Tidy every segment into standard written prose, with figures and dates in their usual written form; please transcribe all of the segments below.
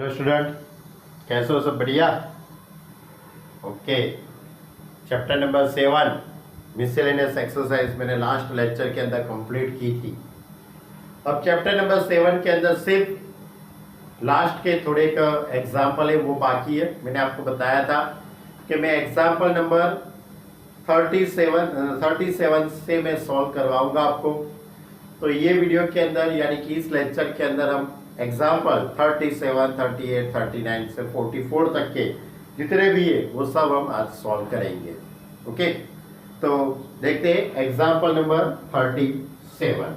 Hello student, कैसे हो? सब बढ़िया? Okay. Chapter number 7 miscellaneous exercise मैंने लास्ट लेक्चर के अंदर कंप्लीट की थी। अब चैप्टर नंबर 7 के अंदर सिर्फ लास्ट के थोड़े का एग्जाम्पल है वो बाकी है। मैंने आपको बताया था कि मैं एग्जाम्पल नंबर 37 से मैं सॉल्व करवाऊंगा आपको। तो ये वीडियो के अंदर यानी कि इस लेक्चर के अंदर हम एग्जाम्पल 37, 38, 39 से 44 तक के जितने भी है वो सब हम आज सॉल्व करेंगे। ओके, तो देखते हैं example number 37।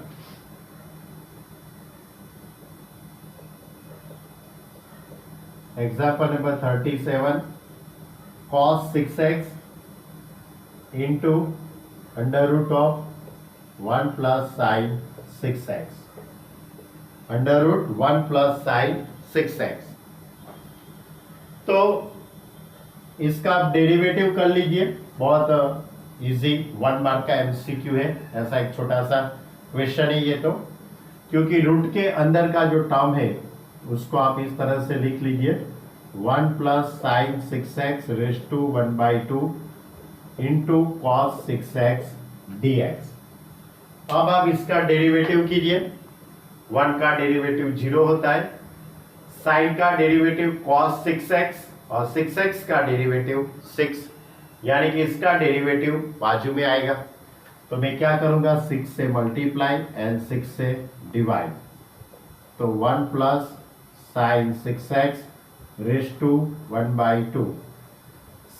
Example number 37, cos 6x into under root of 1 plus sine 6x, under root 1 plus sine 6x। तो इसका आप डेरिवेटिव कर लीजिए, बहुत इजी 1 मार्क का एमसीक्यू है। ऐसा एक छोटा सा क्वेश्चन है ये। तो क्योंकि रूट के अंदर का जो टर्म है उसको आप इस तरह से लिख लीजिए 1 plus sine 6x raise to 1/2 into cos 6x dx। अब आप इसका डेरिवेटिव कीजिए। 1 का डेरिवेटिव 0 होता है, साइन का डेरिवेटिव cos 6x और 6x का डेरिवेटिव 6, यानी कि इसका डेरिवेटिव बाजू में आएगा। तो मैं क्या करूंगा, 6 से मल्टीप्लाई एंड 6 से डिवाइड। तो 1 plus sine 6x raise to 1/2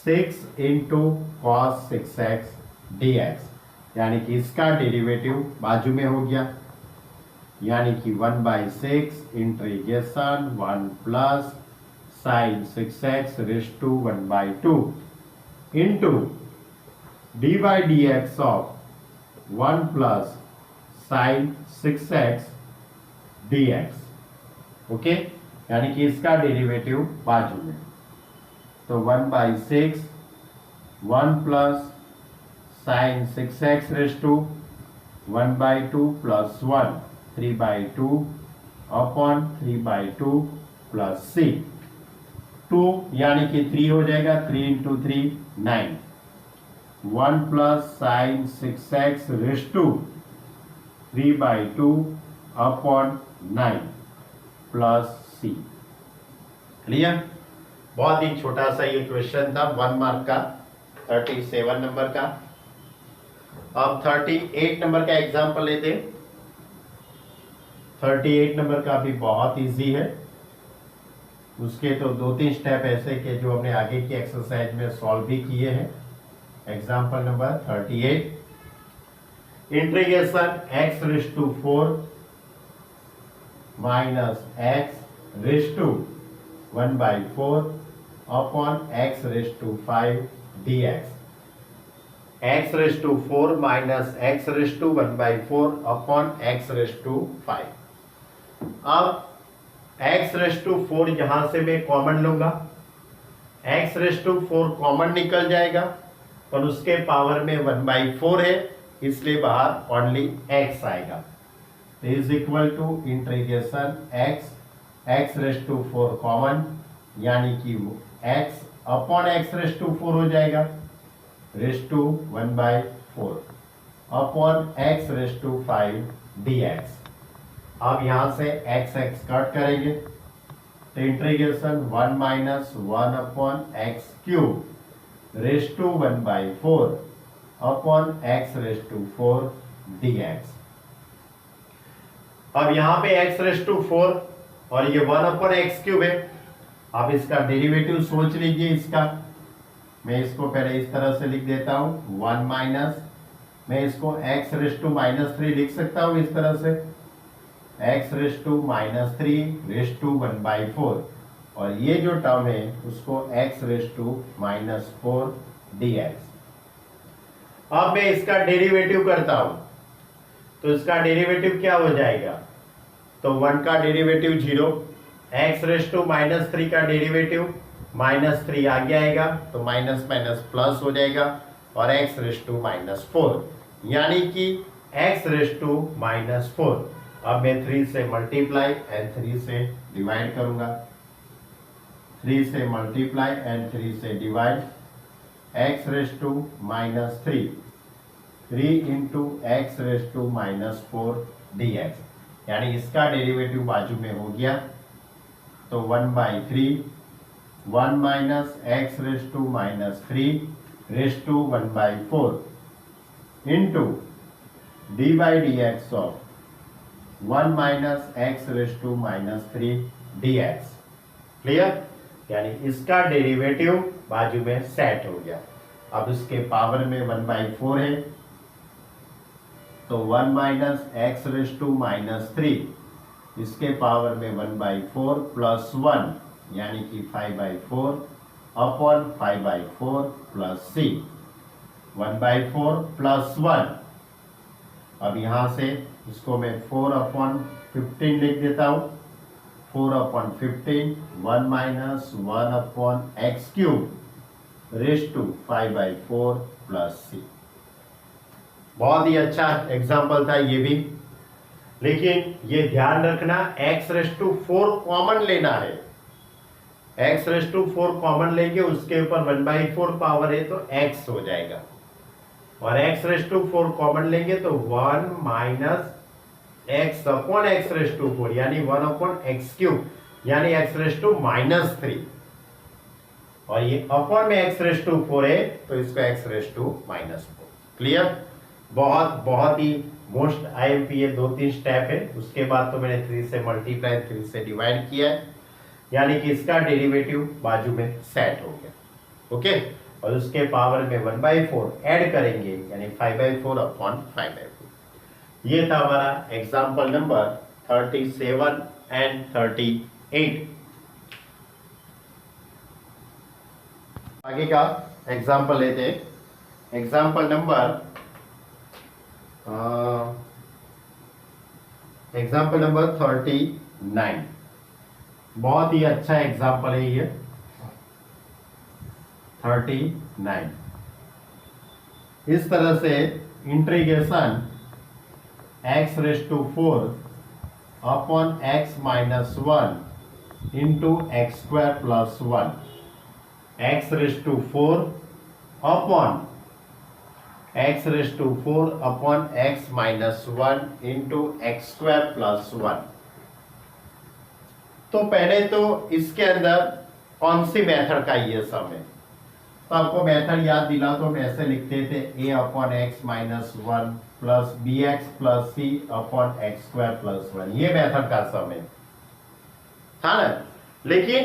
6 into cos 6x dx, यानी कि इसका डेरिवेटिव बाजू में हो गया, यानी कि 1/6 integration 1 plus sine 6x raise to 1/2 into dy dx of 1 plus sine 6x dx। Okay, यानी कि इसका डेरिवेटिव बाजू में। तो 1/6 1 plus sine 6x raise to 1/2 plus 1 3/2 upon 3/2 plus c 2, यानी कि 3 हो जाएगा। 3 into 3 9। 1 plus sine 6x raise to 3/2 upon 9 plus c। Clear? बहुत ही छोटा सा ये क्वेश्चन था 1 मार्क का, 37 नंबर का। अब 38 नंबर का एग्जाम्पल लेते। 38 नंबर का भी बहुत इजी है। उसके तो 2-3 स्टेप ऐसे के जो हमने आगे की एक्सरसाइज में सॉल्व भी किए हैं। Example number 38, integration x raise to 4 minus x raise to 1/4 upon x raise to 5 dx। x raise to 4 minus x raise to 1/4 upon x raise to 5। अब x रेज टू 4 यहां से मैं common लूंगा, x raise to 4 common निकल जाएगा, पर उसके power में 1/4 है, इसलिए बाहर ओनली x आएगा। Is equal to integration x raise to 4 common, यानी कि x upon x raise to 4 हो जाएगा, raise to 1/4 upon x raise to 5 dx। अब यहां से x कट करेंगे, तो integration 1 minus 1 upon x cube raise to 1/4 upon x raise to 4 dx। अब यहां पे x रेज टू 4 और ये 1 अपॉन एक्स क्यूब है। अब इसका डेरिवेटिव सोच लीजिए। इसका मैं इसको पहले इस तरह से लिख देता हूं 1 माइनस, मैं इसको x रेज टू -3 लिख सकता हूं इस तरह से, x raise to -3 raise to 1/4, और ये जो टर्म है उसको x रेज टू -4 dx। अब मैं इसका डेरिवेटिव करता हूं, तो इसका डेरिवेटिव क्या हो जाएगा, तो 1 का डेरिवेटिव 0, x रेज टू -3 का डेरिवेटिव -3 आगे आएगा, तो माइनस माइनस प्लस हो जाएगा, और x रेज टू -4, यानी कि x रेज टू -4। अब मैं 3 से मल्टीप्लाई एंड 3 से डिवाइड करूंगा, 3 से मल्टीप्लाई एंड 3 से divide, x raise to minus 3 into x raise to minus 4 d x, यानी इसका डेरिवेटिव बाजू में हो गया तो 1/3 1 minus x raise to minus 3 raise to 1/4 into d by d x of 1 minus x raise to minus 3 d x. Clear? यानी इसका derivative बाजू में सेट हो गया। अब इसके पावर में 1/4 है तो 1 minus x raise to minus 3 इसके पावर में 1/4 प्लस 1 यानी कि 5/4 अपॉन 5/4 प्लस c, 1/4 प्लस 1। अब यहां से इसको मैं 4/15 लिख देता हूं, 4/15 1 minus 1/x³ raise to 5/4 plus c। बहुत ही अच्छा एग्जाम्पल था ये भी, लेकिन ये ध्यान रखना x रेस टू 4 कॉमन लेना है। x रेस टू 4 कॉमन लेके उसके ऊपर 1/4 पावर है तो x हो जाएगा, और x रेस टू 4 कॉमन लेंगे तो 1 minus x upon x raise to 4 यानी 1 अपॉन x³ यानी x रेस टू माइनस 3, और ये अपॉन में x रेस टू 4 है तो इसका x raise to minus 4। Clear? बहुत ही मोस्ट आईएमपी 2-3 स्टेप है, उसके बाद तो मैंने 3 से मल्टीप्लाई 3 से डिवाइड किया है, यानी कि इसका डेरिवेटिव बाजू में सेट हो गया। ओके, और उसके पावर में 1/4 ऐड करेंगे यानी 5/4 अपॉन 5/4। ये था हमारा एग्जाम्पल नंबर 37 एंड 38। आगे का एग्जाम्पल लेते हैं। Example number 39। बहुत ही अच्छा एग्जाम्पल है ये 39। इस तरह से integration x raise to 4 upon x minus 1 into x² plus 1, x raise to 4 upon x raise to 4 upon x minus 1 into x² plus 1। तो पहले तो इसके अंदर कौन सी मेथड का ये सम है, तो आपको मेथड याद दिला तो हम ऐसे लिखते थे a upon x minus 1 plus b x plus c upon x² plus 1, ये मेथड का सम है, था ना। लेकिन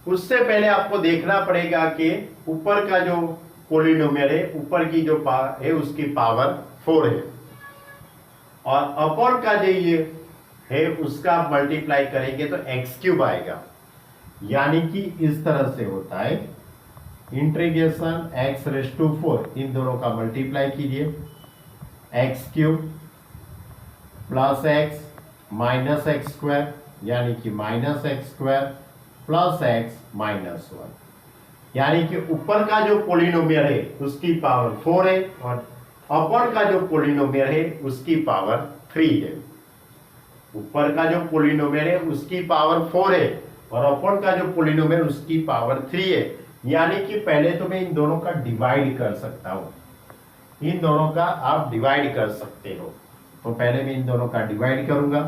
उससे पहले आपको देखना पड़ेगा कि ऊपर का जो पॉलिनोमियल है, ऊपर की जो पावर है उसकी पावर 4 है, और अपॉन का जो ये है उसका मल्टीप्लाई करेंगे तो x³ आएगा, यानी कि इस तरह से होता है इंटीग्रेशन x रेस टू 4, इन दोनों का मल्टीप्लाई कीजिए, x³ plus x minus x² यानी कि minus x² plus x minus 1, यानी कि ऊपर का जो पॉलिनोमियल है उसकी पावर 4 है और अपॉन का जो पॉलिनोमियल है उसकी पावर 3 है। ऊपर का जो पॉलिनोमियल है उसकी पावर 4 है और अपॉन का जो पॉलिनोमियल उसकी पावर 3 है, यानी कि पहले तो मैं इन दोनों का डिवाइड कर सकता हूं, इन दोनों का आप डिवाइड कर सकते हो। तो पहले मैं इन दोनों का डिवाइड करूंगा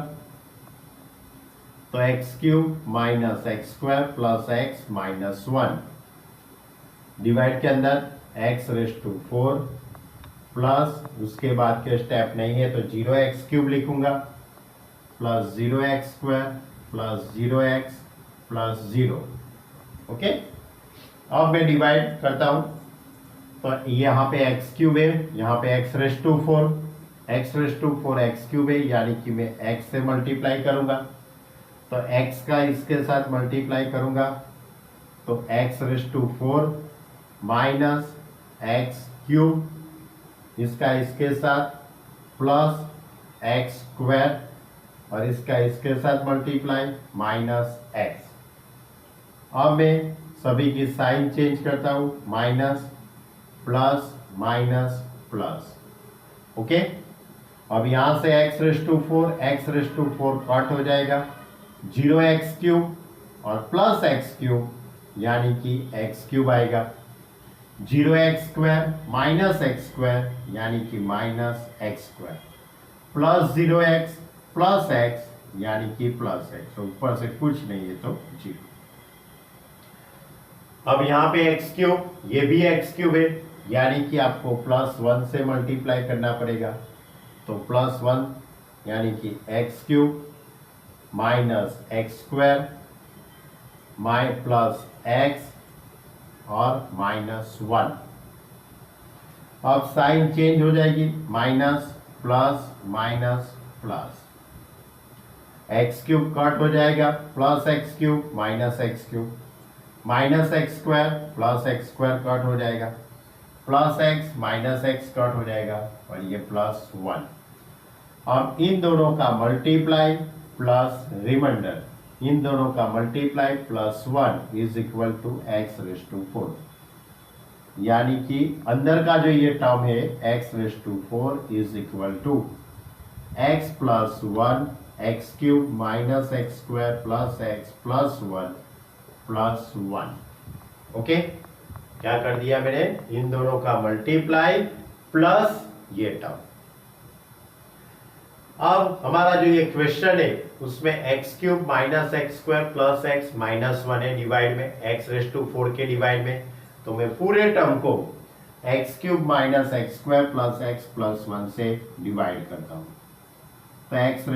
तो x³ minus x² plus x minus 1, divide के अंदर x रेस टू 4 प्लस उसके बाद के स्टेप नहीं है तो 0x³ लिखूंगा plus 0x² plus 0x plus 0। Okay, अब मैं डिवाइड करता हूं तो यहाँ पे x³ है, यहाँ पे x raise to 4, x raise to 4 x³ है, यानी कि मैं x से मल्टीप्लाई करूंगा तो x का इसके साथ मल्टीप्लाई करूंगा तो x raise to 4 minus x³ इसका इसके साथ प्लस x² और इसका इसके साथ मल्टीप्लाई माइनस x। अब मैं सभी की साइन चेंज करता हूं, minus plus minus plus. Okay, अब यहां से x रेस टू 4 कट हो जाएगा, 0x³ और प्लस x³ यानी कि एक्स क्यूब आएगा। 0x² माइनस एक्स स्क्वायर यानी कि minus x square, plus 0x plus x यानी कि प्लस एक्स, ऊपर से कुछ नहीं है तो 0। अब यहाँ पे एक्स क्यूब, ये भी एक्स क्यूब है, यानी कि आपको +1 से मल्टीप्लाई करना पड़ेगा। तो +1 यानी कि x cube minus x square plus x और -1। अब साइन चेंज हो जाएगी, minus plus minus plus, x cube cut हो जाएगा, plus x cube minus x cube, minus x square plus x square cut हो जाएगा, plus x minus x cut हो जाएगा और ये +1। अब इन दोनों का मल्टीप्लाई प्लस रिमाइंडर, इन दोनों का multiply +1 is equal to x⁴। यानी कि अंदर का जो ये टर्म है x⁴ is equal to x + 1 x cube minus x square plus x plus 1 plus 1। Okay, क्या कर दिया मैंने, इन दोनों का मल्टीप्लाई प्लस ये टर्म। अब हमारा जो ये क्वेश्चन है उसमें x cube minus x square plus x minus 1 है डिवाइड में, x⁴ के डिवाइड में। तो मैं पूरे टर्म को x cube minus x square plus x plus 1 से डिवाइड करता हूं। तो x⁴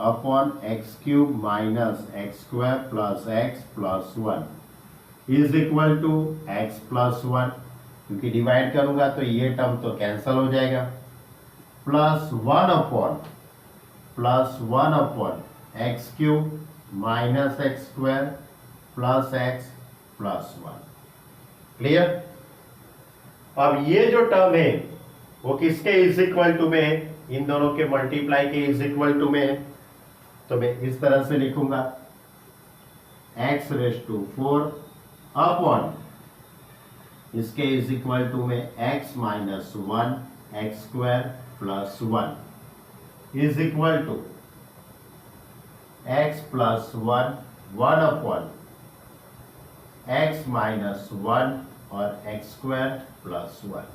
upon x cube minus x square plus x plus 1 is equal to x plus 1, क्योंकि डिवाइड करूंगा तो ये टर्म तो कैंसल हो जाएगा, +1 upon x cube minus x square plus x plus 1। Clear. अब ये जो टर्म है वो किसके इज इक्वल टू में है, इन दोनों के मल्टीप्लाई के इज इक्वल टू में है। तो मैं इस तरह से लिखूंगा x⁴ अपॉन इसके इज इक्वल टू में x - 1 x square plus 1 is equal to x + 1 upon x - 1 और एक्स स्क्वायर प्लस 1।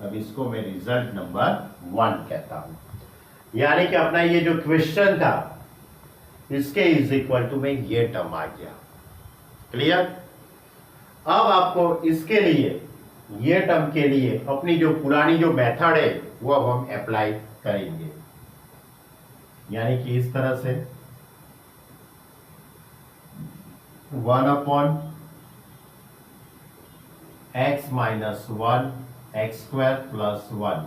अब इसको मैं रिजल्ट नंबर 1 कहता हूं। यानी कि अपना ये जो क्वेश्चन था इसके इज इक्वल टू में ये टर्म आ गया। क्लियर। अब आपको इसके लिए, ये टर्म के लिए अपनी जो पुरानी जो मेथड है वो अब हम अप्लाई करेंगे। यानी कि इस तरह से 1 upon x - 1 x square plus 1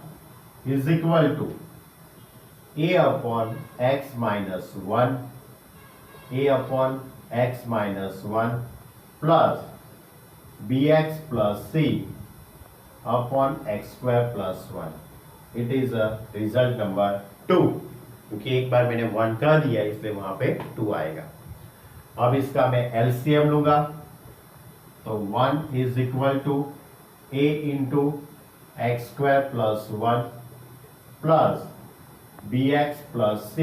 is equal to a upon x - 1 plus bx plus c upon x square plus 1। It is a result number 2, क्योंकि एक बार मैंने 1 कह दिया इसलिए वहां पे 2 आएगा। अब इसका मैं एलसीएम लूंगा तो 1 is equal to a into x square plus 1 plus bx plus c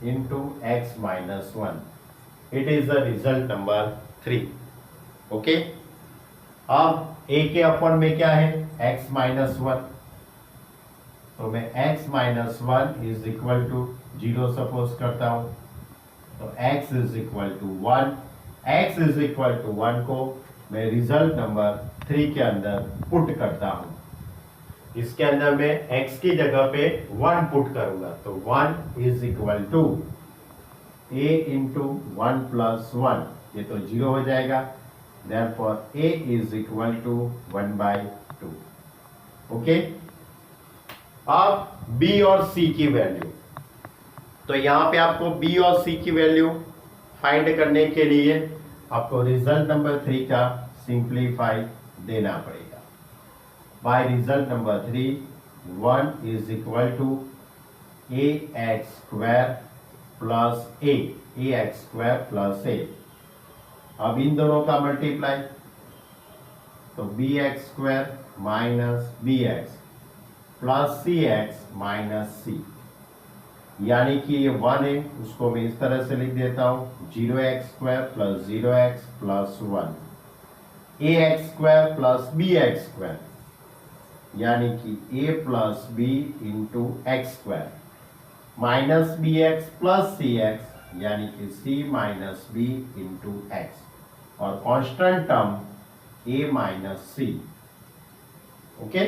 into x minus 1। It is the result number 3। Okay. अब a के अपन में क्या है, x माइनस 1, तो मैं x minus 1 is equal to 0 suppose करता हूं। तो x is equal to 1, x is equal to 1 को मैं रिजल्ट नंबर 3 के अंदर पुट करता हूं। इसके अंदर मैं x की जगह पे 1 पुट करूंगा तो 1 is equal to a into 1 plus 1, ये तो 0 हो जाएगा, therefore a is equal to 1/2। Okay. अब b और c की वैल्यू, तो यहां पे आपको b और c की वैल्यू फाइंड करने के लिए आपको रिजल्ट नंबर 3 का सिंप्लीफाई देना पड़ेगा। By result number 3, 1 is equal to ax square plus ax square plus a। अब इन दोनों का मल्टीप्लाई तो bx square minus bx plus cx minus c, यानी कि ये 1 है उसको मैं इस तरह से लिख देता हूं 0x square plus 0x plus 1 a x square plus b x square, यानी कि a plus b into x square, minus b x plus c x, यानी कि c minus b into x, और constant term a minus c. Okay,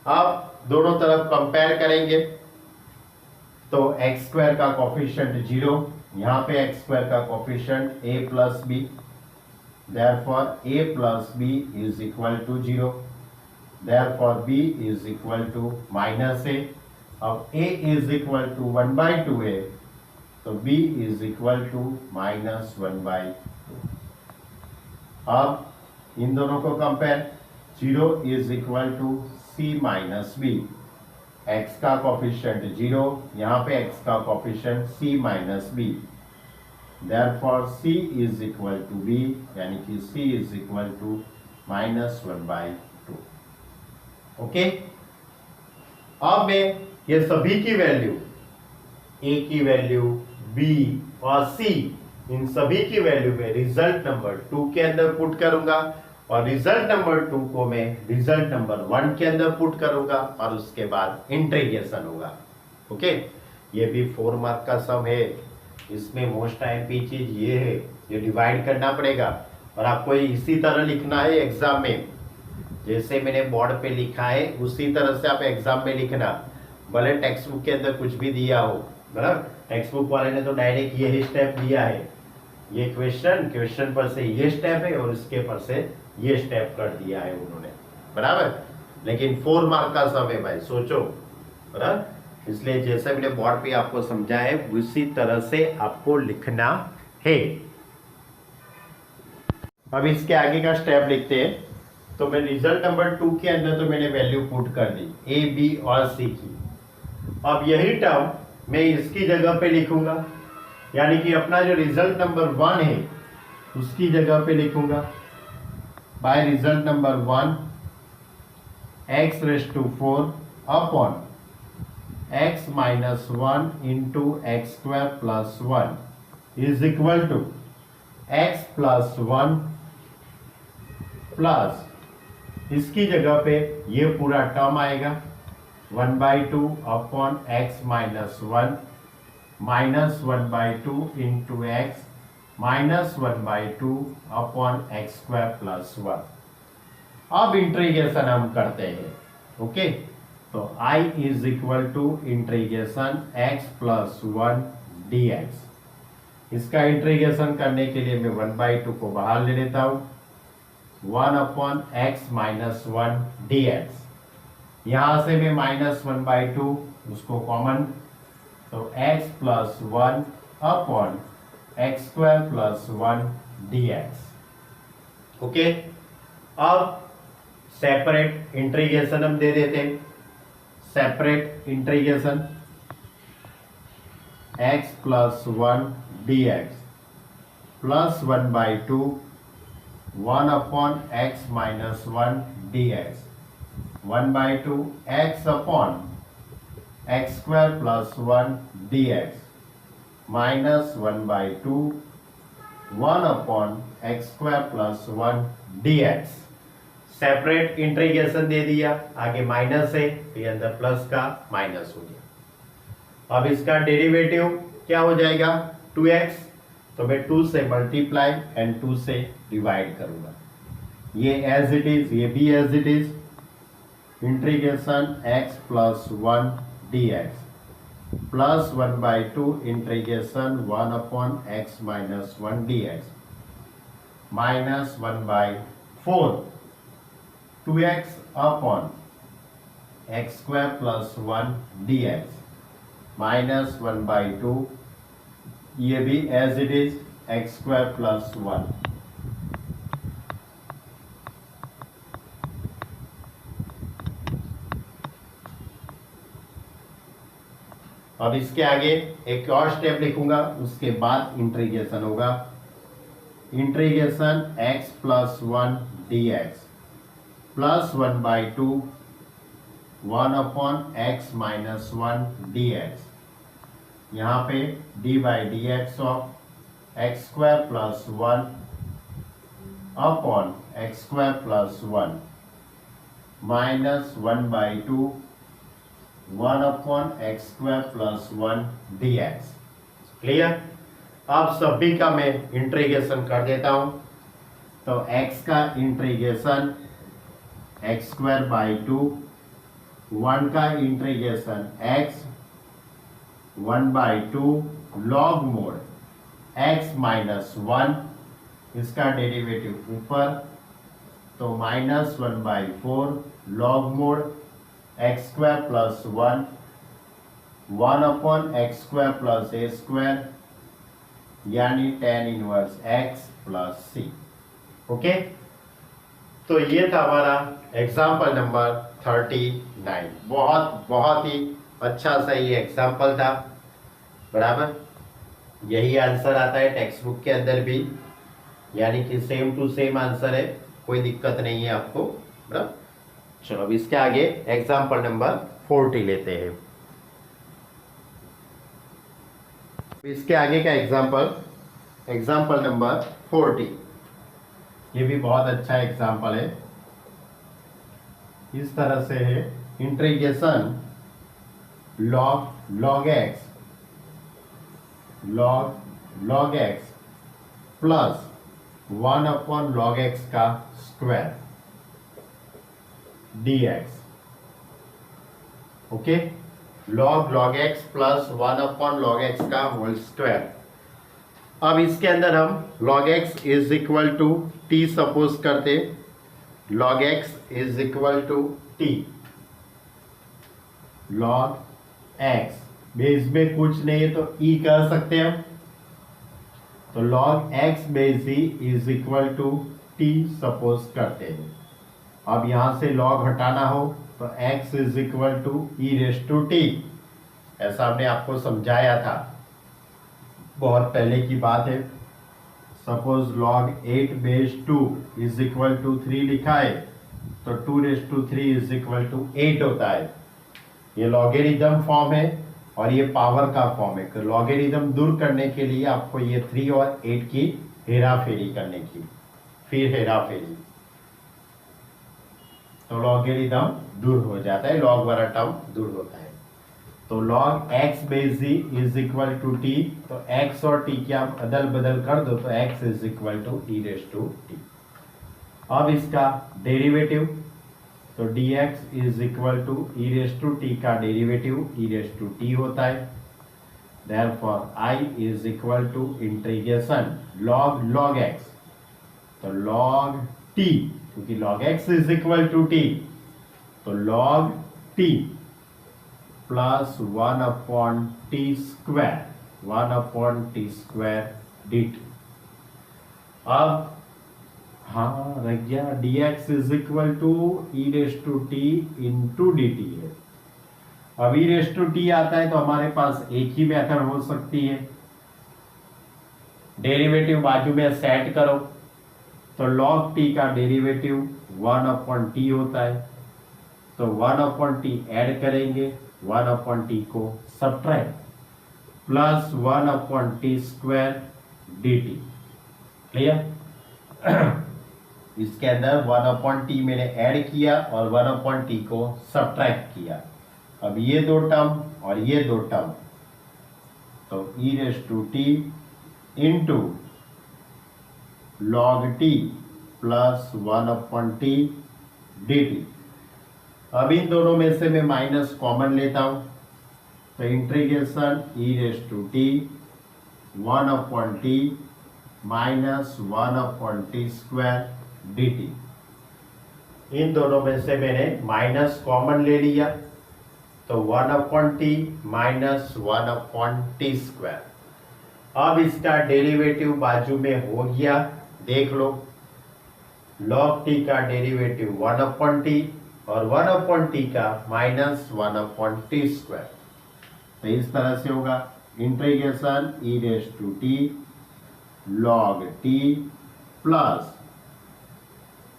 अब दोनों तरफ compare करेंगे तो एक्स स्क्वायर का कोफिशिएंट 0, यहां पे एक्स स्क्वायर का coefficient a plus b, therefore a plus b is equal to 0, therefore b is equal to minus a. अब a is equal to 1/2a, तो b इज इक्वल टू -1/2। अब इन दोनों को compare, 0 is equal to c minus b, x का coefficient 0, यहाँ पे x का coefficient c minus b, therefore c is equal to b, यानी कि c is equal to -1/2। Okay, अब मैं ये सभी की वैल्यू, a की वैल्यू, b और c, इन सभी की वैल्यू में रिजल्ट नंबर 2 के अंदर पुट करूंगा और रिजल्ट नंबर 2 को मैं रिजल्ट नंबर 1 के अंदर पुट करूंगा और उसके बाद इंटीग्रेशन होगा। ओके, ये भी 4 मार्क का सम है, इसमें मोस्ट आईएमपी चीज ये है, ये डिवाइड करना पड़ेगा और आपको इसी तरह लिखना है एग्जाम में, जैसे मैंने बोर्ड पे लिखा है उसी तरह से आप एग्जाम में लिखना, भले टेक्स्ट बुक के अंदर कुछ भी दिया हो, बराबर। टेक्स्ट बुक वाले ने तो डायरेक्ट यही स्टेप दिया है, ये क्वेश्चन पर से ये स्टेप है और इसके पर से ये स्टेप कर दिया है उन्होंने, बराबर। लेकिन 4 मार्क का सम है भाई, सोचो, बराबर। इसलिए जैसे मैंने बोर्ड पे आपको समझाया है उसी तरह से आपको लिखना है। अब इसके आगे का स्टेप लिखते हैं। तो मैं रिजल्ट नंबर 2 के अंदर तो मैंने वैल्यू पुट कर दी ए, बी और सी की। अब यही टर्म मैं इसकी जगह पे लिखूंगा, यानी कि अपना जो रिजल्ट नंबर 1 है उसकी जगह पे लिखूंगा, by result number 1 x⁴ upon x minus 1 into x square plus 1 is equal to x plus 1 plus, इसकी जगह पे ये पूरा टर्म आएगा 1/2 upon x minus 1 minus 1/2 into x minus 1/2 upon x square plus 1। अब इंटीग्रेशन हम करते हैं। ओके, तो I is equal to integration x plus 1 dx। इसका इंटीग्रेशन करने के लिए मैं 1/2 को बाहर ले लेता हूं, 1 अपॉन एक्स माइनस 1 dx। यहां से मैं -1/2 उसको कॉमन, तो x plus 1 upon x square plus 1 dx। Okay, अब सेपरेट इंटीग्रेशन हम दे देते हैं, separate integration x plus 1 dx plus 1/2 1 upon x minus 1 dx, 1/2 x upon x square plus 1 dx minus 1/2 1 upon x square plus 1 dx। Separate integration दे दिया, आगे minus है तो ये अंदर प्लस का माइनस हो गया। अब इसका डेरिवेटिव क्या हो जाएगा 2x, तो मैं 2 से मल्टीप्लाई एंड 2 से डिवाइड करूंगा, ये एज इट इज, ये भी as it is, integration x plus 1 dx plus 1/2 integration 1 upon x minus 1 dx minus 1/4 2x upon x square plus 1 dx minus 1/2, ये भी as it is x square plus 1। अब इसके आगे एक और स्टेप लिखूंगा, उसके बाद इंटीग्रेशन होगा, integration x plus 1 dx plus 1/2 1 upon x minus 1 dx, यहाँ पे d by d x of x square plus 1 upon x square plus 1 minus 1/2 1 upon x square plus 1 dx। Clear. अब सभी का मैं इंटीग्रेशन कर देता हूं। तो x का इंटीग्रेशन एक्स स्क्वायर बाई 2, 1 का integration x 1/2 log mod x minus 1, इसका डेरिवेटिव ऊपर, तो -1/4 log mod x square plus 1 upon x square plus a square, यानी tan inverse x plus c। Okay, तो ये था हमारा एग्जाम्पल नंबर 39। बहुत ही अच्छा सा ये एग्जाम्पल था, बराबर। यही आंसर आता है टेक्स्ट बुक के अंदर भी, यानी कि सेम टू सेम आंसर है, कोई दिक्कत नहीं है आपको, बराबर। चलो अब इसके आगे एग्जाम्पल नंबर 40 लेते हैं। इसके आगे का एग्जाम्पल नंबर 40, ये भी बहुत अच्छा एग्जाम्पल है। इस तरह से है, integration log x plus 1 upon log x का square dx। Okay, log x plus 1 upon log x का होल स्क्वायर। अब इसके अंदर हम log x is equal to t suppose करते, log x is equal to t, log x base में कुछ नहीं है तो e कह सकते हैं हम, तो log x base e is equal to t suppose करते हैं। अब यहां से log हटाना हो तो x is equal to e raise to t, ऐसा हमने आपको समझाया था, बहुत पहले की बात है। Suppose log 8 base 2 is equal to 3 लिखा है, तो 2 raise to 3 is equal to 8 होता है। ये लॉगेरिथम फॉर्म है और ये पावर का फॉर्म है। तो लॉगेरिथम दूर करने के लिए आपको ये 3 और 8 की हेरा फेरी करने की, फिर हेरा फेरी, तो लॉगेरिथम दूर हो जाता है, लॉग वाला टर्म दूर होता है। तो log x base e is equal to t, तो x और t की आप अदल बदल कर दो तो x is equal to e raise to t। अब इसका डेरिवेटिव, तो dx is equal to e raise to t का derivative e raise to t होता है। Therefore I is equal to integration log x, तो log t, क्योंकि log x is equal to t, तो log t plus 1 upon t square dt। अब हाँ रह गया, dx is equal to e raise to t into D T है। अब ई raise to T आता है तो हमारे पास एक ही मेथड हो सकती है, डेरिवेटिव बाजू में सेट करो, तो log t का डेरिवेटिव 1 अपॉन टी होता है, तो 1 अपॉन टी ऐड करेंगे, 1 अपॉन टी को subtract, plus 1 upon t square d T. Clear. इसके अंदर 1 अपॉन टी मैंने ऐड किया और 1 अपॉन टी को सब्ट्रैक्ट किया। अब ये दो टर्म और ये दो टर्म, तो e raise to t into log t plus 1 upon t d t. अब इन दोनों में से मैं माइनस कॉमन लेता हूं, तो integration e raise to t 1 upon t minus 1 upon t square d t. इन दोनों में से मैंने माइनस कॉमन ले लिया, तो 1 upon t minus 1 upon t square. अब इसका डेरिवेटिव बाजू में हो गया, देख लो, log टी का डेरिवेटिव 1 अपॉन टी और 1 अपॉन टी का माइनस 1 अपॉन टी स्क्वायर। तो इस तरह से होगा integration e raise to t log t plus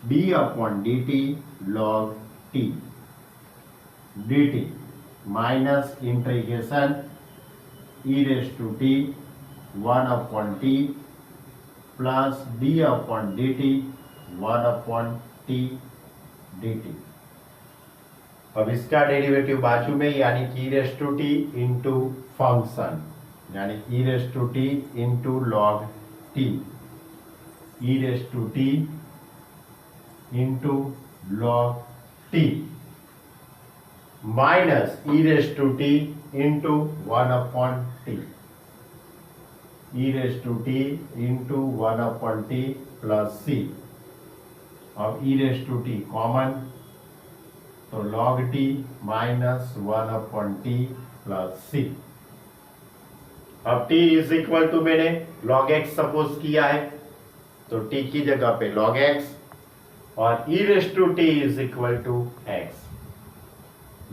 d upon d t log t d t minus integration e raise to t 1 upon t plus d upon d T 1/t dt। अब इसका derivative बाजू में, यानी कि e⁻t into function, यानी e⁻t into log t, e⁻t into log t minus e⁻t into 1/t, e⁻t into 1/t plus c। अब e⁻t common, तो log t minus 1/t plus c। अब t इज इक्वल टू मैंने log x suppose किया है, तो t की जगह पे log x, और e⁻t is equal to x,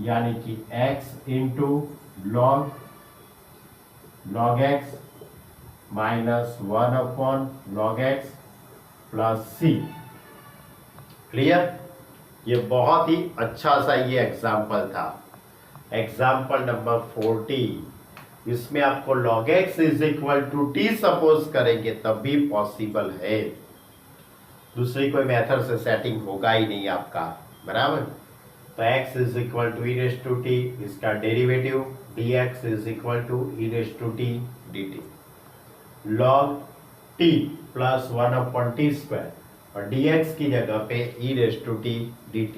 यानी कि x into log x minus 1/log x plus c। Clear? ये बहुत ही अच्छा सा ये एग्जाम्पल था, एग्जाम्पल नंबर 40। इसमें आपको log x is equal to t suppose करेंगे तब भी पॉसिबल है, दूसरी कोई मेथड से सेटिंग होगा ही नहीं आपका, बराबर। तो x is equal to e⁻t, इसका derivative dx is equal to e⁻t dt, log t plus 1/t² और dx की जगह पे e⁻t dt।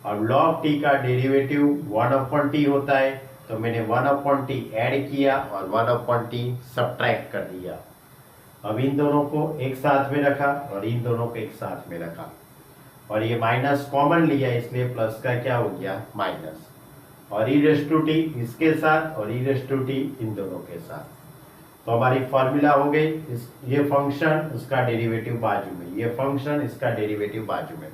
और log t का डेरिवेटिव 1/t होता है, तो मैंने 1/t ऐड किया और 1/t सब्ट्रैक्ट कर दिया। अब इन दोनों को एक साथ में रखा और इन दोनों को एक साथ में रखा, और ये माइनस कॉमन लिया, इसलिए प्लस का क्या हो गया माइनस, और e⁻t इसके साथ और e⁻t इन दोनों के साथ। तो हमारी फॉर्मूला हो गई, ये फंक्शन उसका डेरिवेटिव बाजू में, ये फंक्शन इसका डेरिवेटिव बाजू में।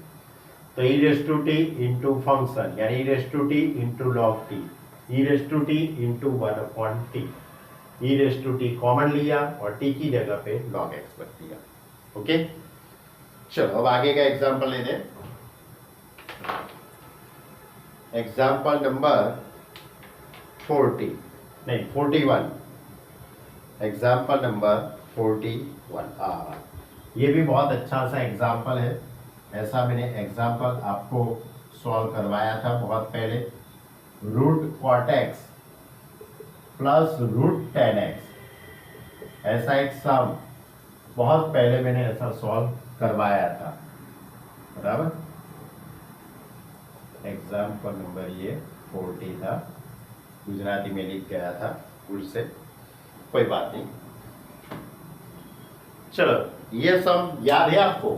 तो e⁻t इंटू फंक्शन, यानी e⁻t into log t, e⁻t into 1/t, e⁻t common लिया और t की जगह पे log x रख दिया। ओके, चलो अब आगे का एग्जाम्पल ले दें। Example number 41, example number 41। ये भी बहुत अच्छा सा एग्जाम्पल है, ऐसा मैंने एग्जाम्पल आपको सॉल्व करवाया था बहुत पहले। √cot x plus √tan x, ऐसा एक सम बहुत पहले मैंने ऐसा सॉल्व करवाया था, बराबर। एग्जाम्पल नंबर ये 40 था, गुजराती में लिख गया था भूल से, कोई बात नहीं। चलो, ये सम याद है आपको?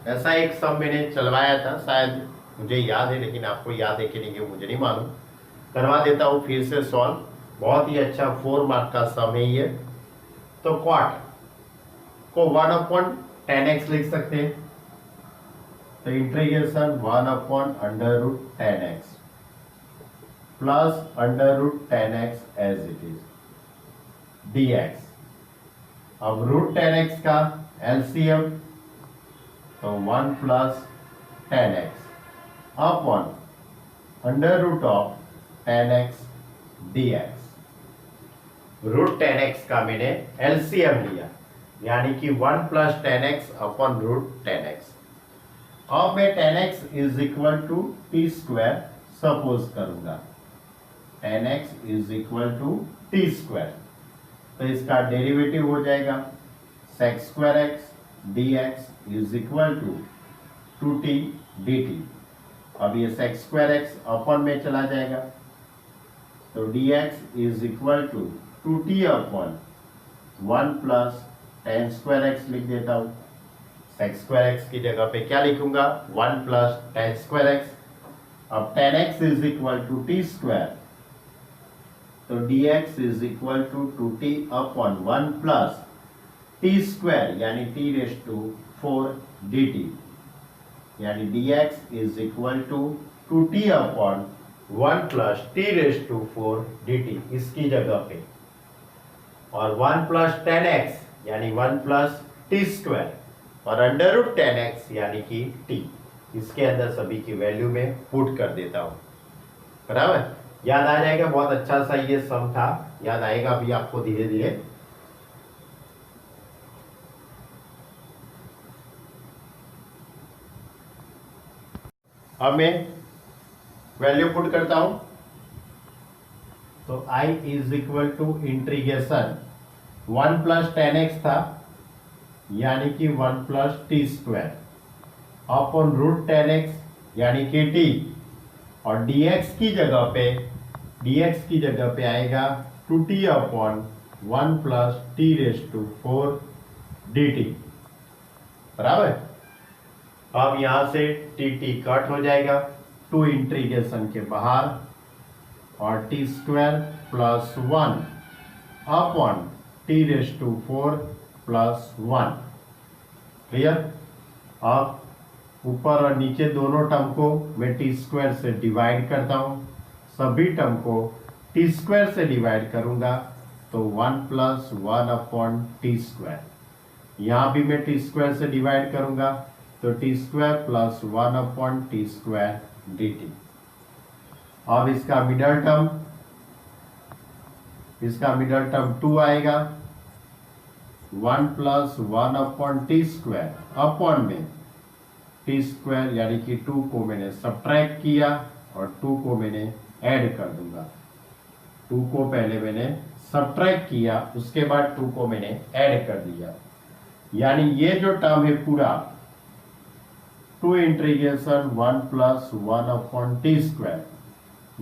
ऐसा एक सम मैंने चलवाया था, शायद मुझे याद है, लेकिन आपको याद है कि नहीं मुझे नहीं मालूम। करवा देता हूँ फिर से सॉल्व, बहुत ही अच्छा 4 मार्क का सम है ये। तो cot को 1/tan x लिख सकते हैं, तो integration 1/√tan x plus √tan x as it is dx। अब √tan x का एलसीएम, तो 1 plus tan x upon √tan x dx। √tan x का मैंने एलसीएम लिया, यानी कि 1 plus tan x upon √tan x। अब मैं tan x is equal to t² suppose करूंगा, tan x is equal to t², तो इसका डेरिवेटिव हो जाएगा sec² dx is equal to 2t dt। अब ये sec² अपॉन में चला जाएगा, तो dx is equal to 2t upon 1 plus tan² लिख देता हूँ। sec² की जगह पे क्या लिखूंगा 1 प्लस tan²। अब tan x is equal to t², तो dx is equal to 2t upon 1 plus t² यानी t⁻4 dt, यानी dx is equal to 2t upon 1 plus t⁻4 dt इसकी जगह पे, और 1 प्लस tan x यानी 1 प्लस t² और √tan x यानी कि t, इसके अंदर सभी की वैल्यू में पुट कर देता हूँ, बराबर। याद आ जाएगा, बहुत अच्छा सा ये सम था, याद आएगा अभी आपको धीरे धीरे। अब मैं वैल्यू पुट करता हूं, तो I is equal to integration 1 plus 10x था, यानी कि 1 plus t square upon root 10x यानी कि t, और dx की जगह पे आएगा 2t upon 1 plus t raise to 4 dt, बराबर। अब यहां से टी कट हो जाएगा, 2 इंटीग्रेशन के बाहर, और t square plus 1 upon t raise to 4 plus 1, clear. अब ऊपर और नीचे दोनों टर्म को मैं टी स्क्वायर से डिवाइड करता हूं, सभी टर्म को टी स्क्वायर से डिवाइड करूंगा तो 1 प्लस 1 अपॉन टी स्क्वायर, यहां भी मैं टी स्क्वायर से डिवाइड करूंगा तो T square plus 1 upon t square dt। अब इसका मिडल टर्म 2 आएगा, 1 plus 1 upon t square upon में टी स्क्वायर यानी कि 2 को मैंने सब्ट्रैक्ट किया और 2 को मैंने ऐड कर दूंगा। 2 को पहले मैंने सब्ट्रैक्ट किया, उसके बाद 2 को मैंने ऐड कर दिया, यानी ये जो टर्म है पूरा 2 integration 1 plus 1 upon t square,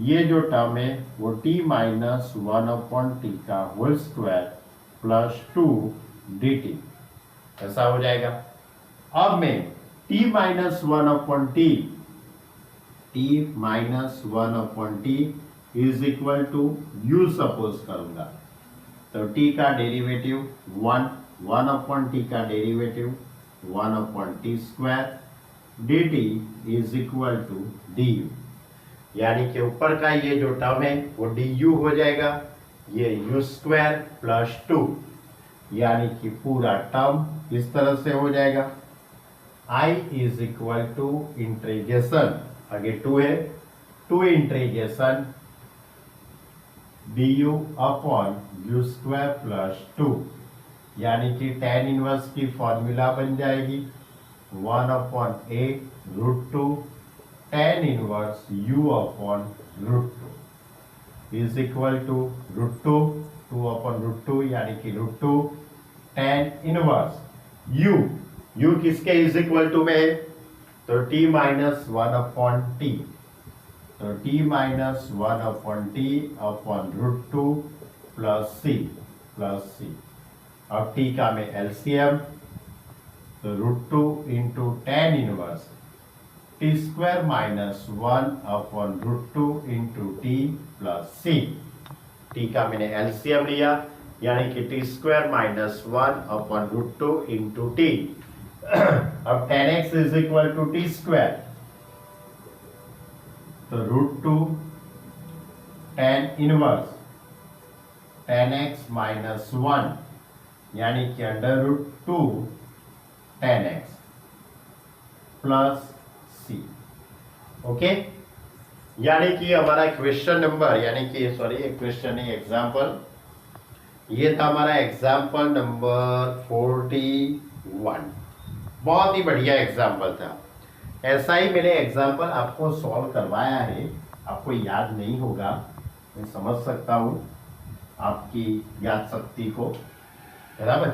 ये जो टर्म है वो t माइनस 1 अपॉन टी का होल स्क्वायर प्लस 2 dt, ऐसा हो जाएगा। अब मैं t minus 1 upon t is equal to u suppose करूंगा, तो t का डेरिवेटिव 1 अपॉन टी का derivative 1 upon t square dt is equal to du, यानी कि ऊपर का ये जो टर्म है वो du हो जाएगा, ये u स्क्वायर प्लस 2, यानी कि पूरा टर्म इस तरह से हो जाएगा। I is equal to integration, आगे 2 है, 2 integration du upon u square plus 2, यानी कि tan इनवर्स की फॉर्मूला बन जाएगी 1 upon a root 2 tan inverse u upon root 2 is equal to root 2 upon root 2, यानी कि रूट 2 tan इनवर्स u किसके इज इक्वल टू में है, तो t माइनस 1 अपॉन टी, तो t minus 1 upon t upon root 2 plus c। अब t का में एलसीएम, तो root 2 into tan inverse t square minus 1 upon root 2 into t plus c, t का मैंने एलसीएम लिया, यानी कि t square minus 1 upon root 2 into t. अब tan x is equal to t square, तो root 2 tan inverse tan x minus 1, यानी कि under root 2 tan x plus c, okay. यानी कि हमारा क्वेश्चन नंबर, यानी कि क्वेश्चन नहीं, एग्जाम्पल, ये था हमारा एग्जाम्पल नंबर 41। बहुत ही बढ़िया एग्जाम्पल था। ऐसा ही मैंने एग्जाम्पल आपको सॉल्व करवाया है, आपको याद नहीं होगा, मैं समझ सकता हूँ आपकी याद शक्ति को, बराबर,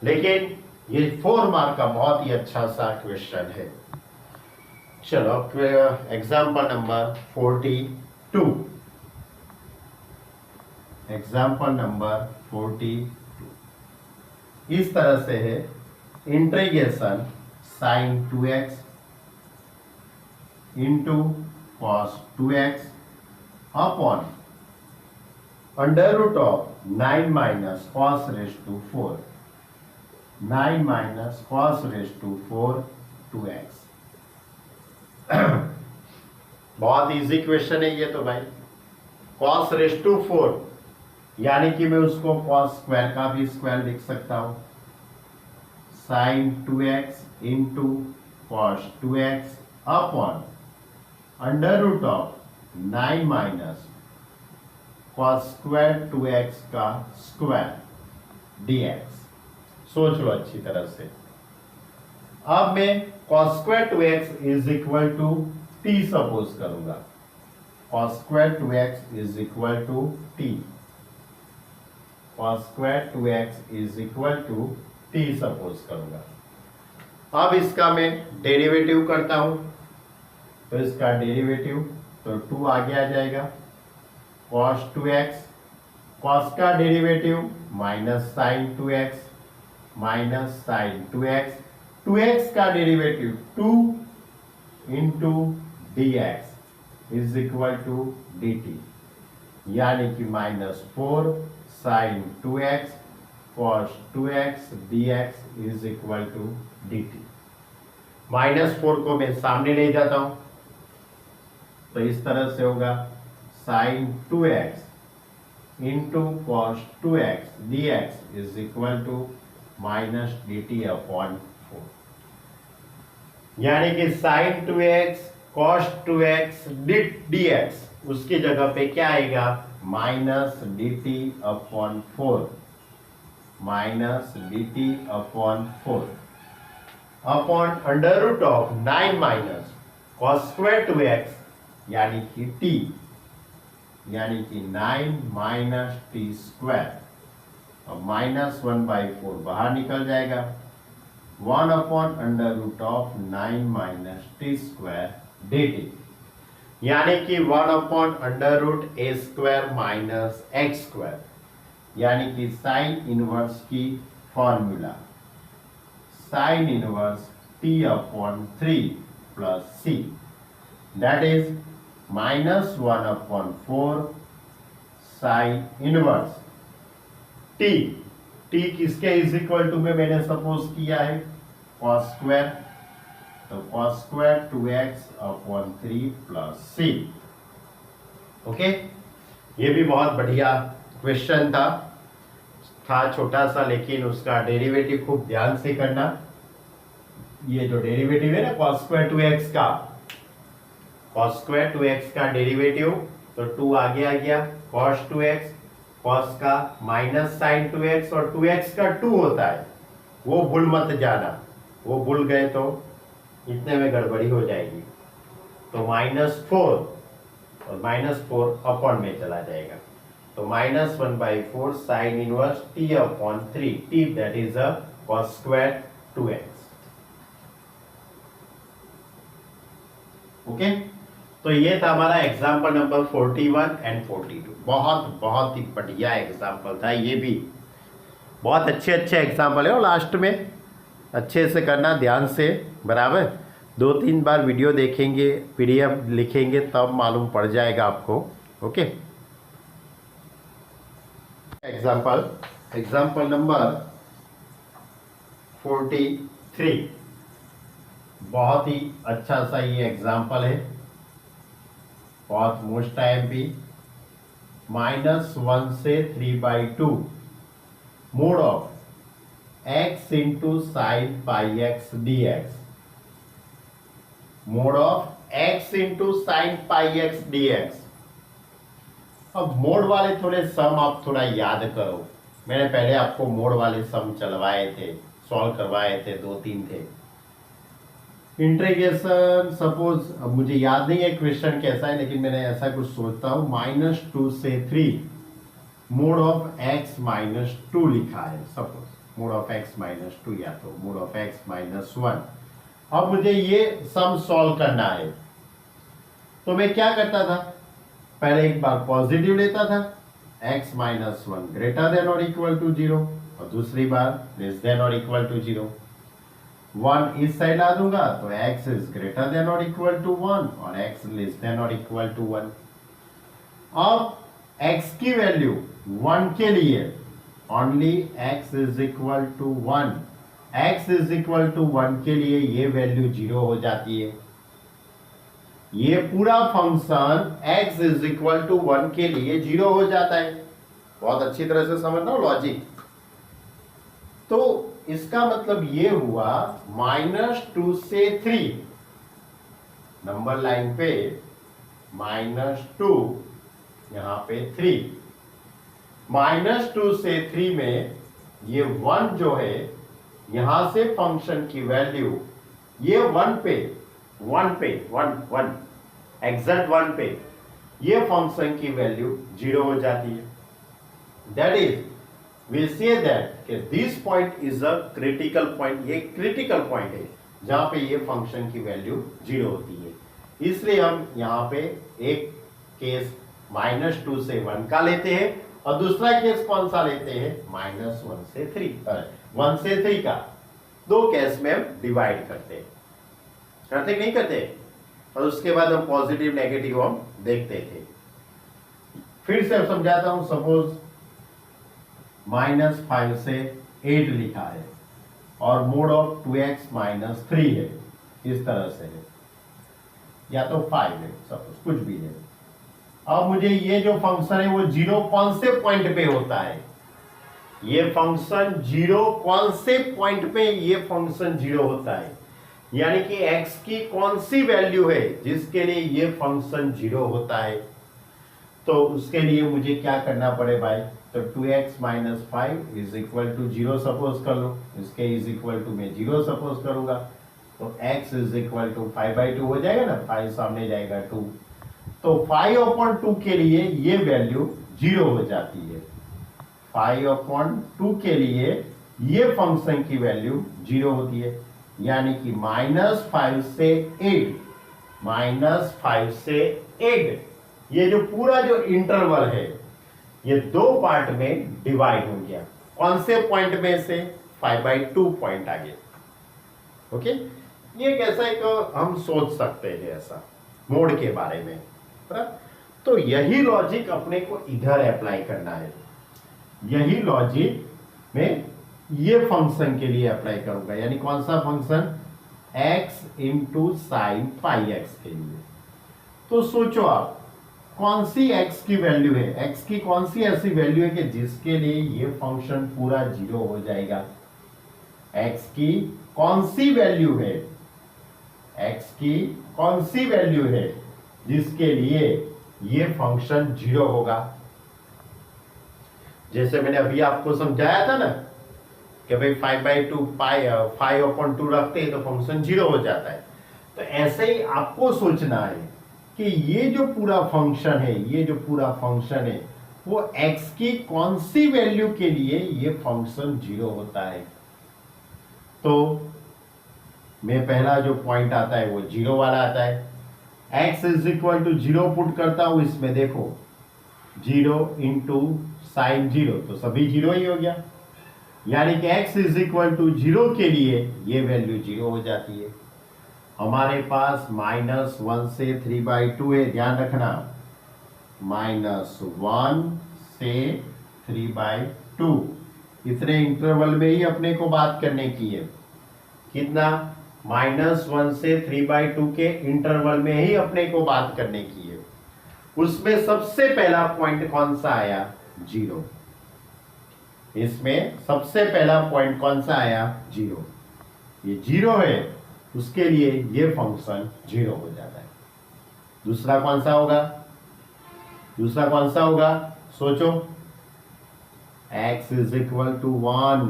लेकिन ये 4 मार्क का बहुत ही अच्छा सा क्वेश्चन है। चलो एग्जाम्पल नंबर 42, एग्जाम्पल नंबर 42 इस तरह से है, integration sin 2x into cos 2x upon under root of 9 minus cos raise to 4, 9 minus cos raise to 4 2x। बहुत इजी क्वेश्चन है ये तो भाई, cos रेज टू 4, यानी कि मैं उसको cos स्क्वायर का भी स्क्वायर लिख सकता हूं, sin 2x into cos 2x upon under root of 9 minus cos square 2x का स्क्वायर dx। सोच लो अच्छी तरह से। अब मैं cos square 2x is equal to t suppose करूंगा, cos square 2x is equal to t, cos square 2x is equal to t suppose करूंगा। अब इसका मैं डेरिवेटिव करता हूं, तो इसका डेरिवेटिव तो 2 आगे आ जाएगा, cos 2x, cos का derivative minus sine 2x, minus sine 2x, 2x का derivative 2 into dx is equal to dt, यानी कि -4 sine 2x cos 2x dx is equal to dt। -4 को मैं सामने ले जाता हूं, तो इस तरह से होगा sine 2x into cos 2x dx is equal to minus dt upon 4, यानी कि sign 2x cos 2x dx उसकी जगह पे क्या आएगा, minus dt upon 4, minus dt upon 4 upon under root of 9 minus cos square 2x यानी कि t, यानी कि 9 माइनस टी स्क्वायर, और -1/4 बाहर निकल जाएगा, 1 upon under root of 9 minus t square dt, यानी कि 1 upon under root a square minus x square, यानी कि साइन इनवर्स की formula sine inverse t upon 3 plus c, that is -1 upon 4 sine inverse t किसके is equal to में मैंने suppose किया है, cos स्क्वायर, तो cos square 2x upon 3 plus c। Okay, ये भी बहुत बढ़िया क्वेश्चन था छोटा सा, लेकिन उसका डेरिवेटिव खूब ध्यान से करना। ये जो डेरिवेटिव है ना cos स्क्वायर 2x का, cos स्क्वायर 2x का डेरिवेटिव, तो 2 आगे आ गया, cos 2x, cos का माइनस साइन 2x, और 2x का 2 होता है, वो भूल मत जाना, वो भूल गए तो इतने में गड़बड़ी हो जाएगी। तो -4 और -4 अपॉन में चला जाएगा, तो -1/4 sign inverse t upon 3, t that is a cos square 2x। Okay, तो ये था हमारा एग्जाम्पल नंबर 41 एंड 42। बहुत ही बढ़िया एग्जाम्पल था, ये भी बहुत अच्छे एग्जाम्पल है, और लास्ट में अच्छे से करना ध्यान से, बराबर 2-3 बार वीडियो देखेंगे, पीडीएफ लिखेंगे, तब मालूम पड़ जाएगा आपको। ओके, एग्जाम्पल नंबर 43, बहुत ही अच्छा सा ये एग्जाम्पल है, बहुत मोस्ट टाइम भी, -1 से 3/2 mode of x into sine pi x dx, mode of x into sine pi x dx। अब मोड वाले थोड़े सम आप थोड़ा याद करो, मैंने पहले आपको मोड वाले सम चलवाए थे, सॉल्व करवाए थे, 2-3 थे। इंटीग्रेशन सपोज, अब मुझे याद नहीं है क्वेश्चन कैसा है, लेकिन मैंने ऐसा कुछ सोचता हूं, -2 से 3 मोड ऑफ x -2 लिखा है, सपोज मोड ऑफ x -2 या तो मोड ऑफ x -1। अब मुझे ये सम सॉल्व करना है, तो मैं क्या करता था, पहले एक बार पॉजिटिव लेता था, x -1 ग्रेटर देन और इक्वल टू 0, और दूसरी बार लेस देन और इक्वल टू 0। 1 इस साइड ला दूंगा, तो x इज ग्रेटर देन और इक्वल टू 1, और x लेस देन और इक्वल टू 1। अब x की वैल्यू 1 के लिए only x is equal to 1, x is equal to 1 के लिए ये वैल्यू 0 हो जाती है। ये पूरा function x is equal to 1 के लिए 0 हो जाता है। बहुत अच्छी तरह से समझना लॉजिक। तो इसका मतलब ये हुआ -2 से 3, नंबर लाइन पे -2, यहां पे 3, -2 से 3 में ये 1 जो है, यहां से फंक्शन की वैल्यू ये 1 पे 1 एग्जैक्ट 1 पे ये फंक्शन की वैल्यू 0 हो जाती है। That is we say that this point is a critical point, ये क्रिटिकल पॉइंट है जहां पे ये फंक्शन की वैल्यू 0 होती है। इसलिए हम यहाँ पे एक केस -2 से 1 का लेते हैं और दूसरा केस कौन सा लेते हैं, -1 से 3 1 से 3 का। दो केस में हम डिवाइड करते नहीं करते, और उसके बाद हम पॉजिटिव नेगेटिव हम देखते थे। फिर से समझाता हूं, सपोज -5 से 8 लिखा है और मोड ऑफ 2x - 3 है, इस तरह से है, या तो 5 है, सपोज कुछ भी है। अब मुझे ये जो फंक्शन है वो 0 कौन से पॉइंट पे होता है, ये फंक्शन 0 कौन से पॉइंट पे ये फंक्शन 0 होता है, यानी कि x की कौन सी वैल्यू है जिसके लिए ये फंक्शन 0 होता है। तो उसके लिए मुझे क्या करना पड़े भाई, तो 2x - 5 is equal to 0 suppose कर लो, इसके इज इक्वल टू मैं 0 सपोज करूंगा, तो x इज इक्वल टू 5/2 हो जाएगा ना, 5 सामने जाएगा 2, तो 5/2 के लिए ये वैल्यू 0 हो जाती है। 5/2 के लिए ये फंक्शन की वैल्यू 0 होती है, यानी कि -5 से 8, -5 से 8 ये जो पूरा जो इंटरवल है ये दो पार्ट में डिवाइड हो गया। कौन से पॉइंट में से, 5/2 पॉइंट आ गया। ओके, ये कैसा एक हम सोच सकते हैं ऐसा मोड के बारे में। तो यही लॉजिक अपने को इधर अप्लाई करना है, यही लॉजिक में ये फंक्शन के लिए अप्लाई करूंगा, यानी कौन सा फंक्शन, x × sin πx के लिए। तो सोचो आप कौन सी x की वैल्यू है, x की कौन सी ऐसी वैल्यू है कि जिसके लिए ये फंक्शन पूरा 0 हो जाएगा। x की कौन सी वैल्यू है, x की कौन सी वैल्यू है जिसके लिए ये फंक्शन 0 होगा। जैसे मैंने अभी आपको समझाया था ना कि भाई 5/2 5/2 रखते हैं तो फंक्शन 0 हो जाता है। तो ऐसे ही आपको सोचना है कि ये जो पूरा फंक्शन है, ये जो पूरा फंक्शन है वो x की कौन सी वैल्यू के लिए ये फंक्शन 0 होता है। तो मैं पहला जो पॉइंट आता है वो 0 वाला आता है, x is equal to 0 put करता हूं इसमें, देखो 0 × sin 0 तो सभी 0 ही हो गया, यानी कि x इज इक्वल टू 0 के लिए ये वैल्यू 0 हो जाती है। हमारे पास -1 से 3/2 है, ध्यान रखना, -1 से 3/2 इतने इंटरवल में ही अपने को बात करने की है। कितना, -1 से 3/2 के इंटरवल में ही अपने को बात करने की है। उसमें सबसे पहला पॉइंट कौन सा आया, 0। इसमें सबसे पहला पॉइंट कौन सा आया, 0। ये 0 है, उसके लिए ये फंक्शन 0 हो जाता है। दूसरा कौन सा होगा, दूसरा कौन सा होगा, सोचो, x इज इक्वल टू 1।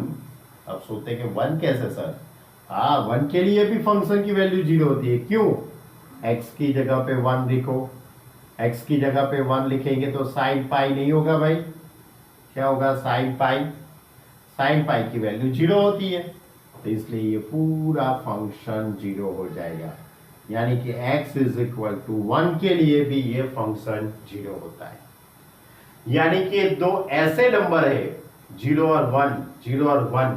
अब सोचते कि 1 कैसे सर, 1 के लिए भी फंक्शन की वैल्यू 0 होती है, क्यों, x की जगह पे 1 लिखो, x की जगह पे 1 लिखेंगे तो sin π नहीं होगा भाई, क्या होगा, sin π की वैल्यू 0 होती है, तो इसलिए ये पूरा फंक्शन 0 हो जाएगा, यानी कि x इज इक्वल टू 1 के लिए भी ये फंक्शन 0 होता है। यानी कि दो ऐसे नंबर है 0 और 1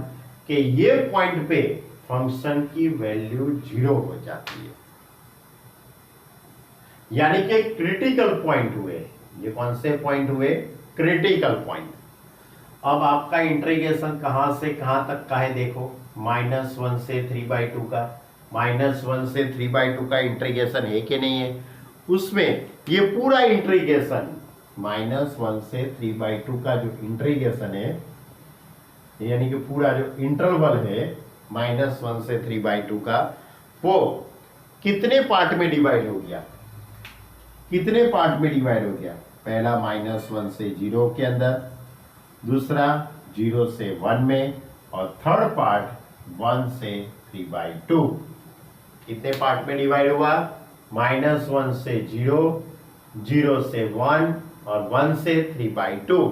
के ये पॉइंट पे फंक्शन की वैल्यू 0 हो जाती है, यानी कि क्रिटिकल पॉइंट हुए। ये कौन से पॉइंट हुए, क्रिटिकल पॉइंट। अब आपका इंटीग्रेशन कहां से कहां तक का है, देखो -1 से 3/2 का, -1 से 3/2 का इंटीग्रेशन है कि नहीं है, उसमें ये पूरा इंटीग्रेशन -1 से 3/2 का जो इंटीग्रेशन है, यानी कि पूरा जो इंटरवल है -1 से 3/2 का, वो कितने पार्ट में डिवाइड हो गया, कितने पार्ट में डिवाइड हो गया, पहला -1 से 0 के अंदर, दूसरा 0 से 1 में, और थर्ड पार्ट 1 से 3/2। कितने पार्ट में डिवाइड हुआ, -1 से 0, 0 से 1 और 1 से 3/2।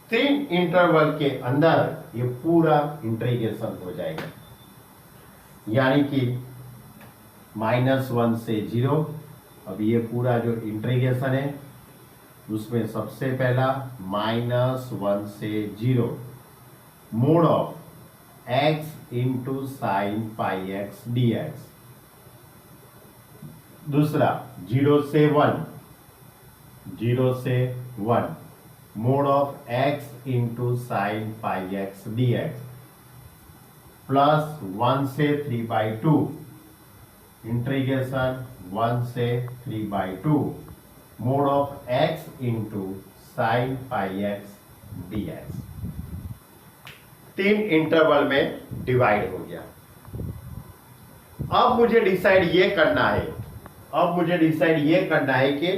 3 इंटरवल के अंदर ये पूरा इंटीग्रेशन हो जाएगा, यानी कि -1 से 0। अब ये पूरा जो इंटीग्रेशन है उसमें सबसे पहला -1 से 0 mode of x into sine pi x dx। दूसरा 0 से 1, 0 से 1 mode of x into sine pi x dx plus 1 से 3/2 इंटीग्रेशन 1 से 3/2 mode of x into sine pi x dx। 3 interval में डिवाइड हो गया। अब मुझे डिसाइड ये करना है कि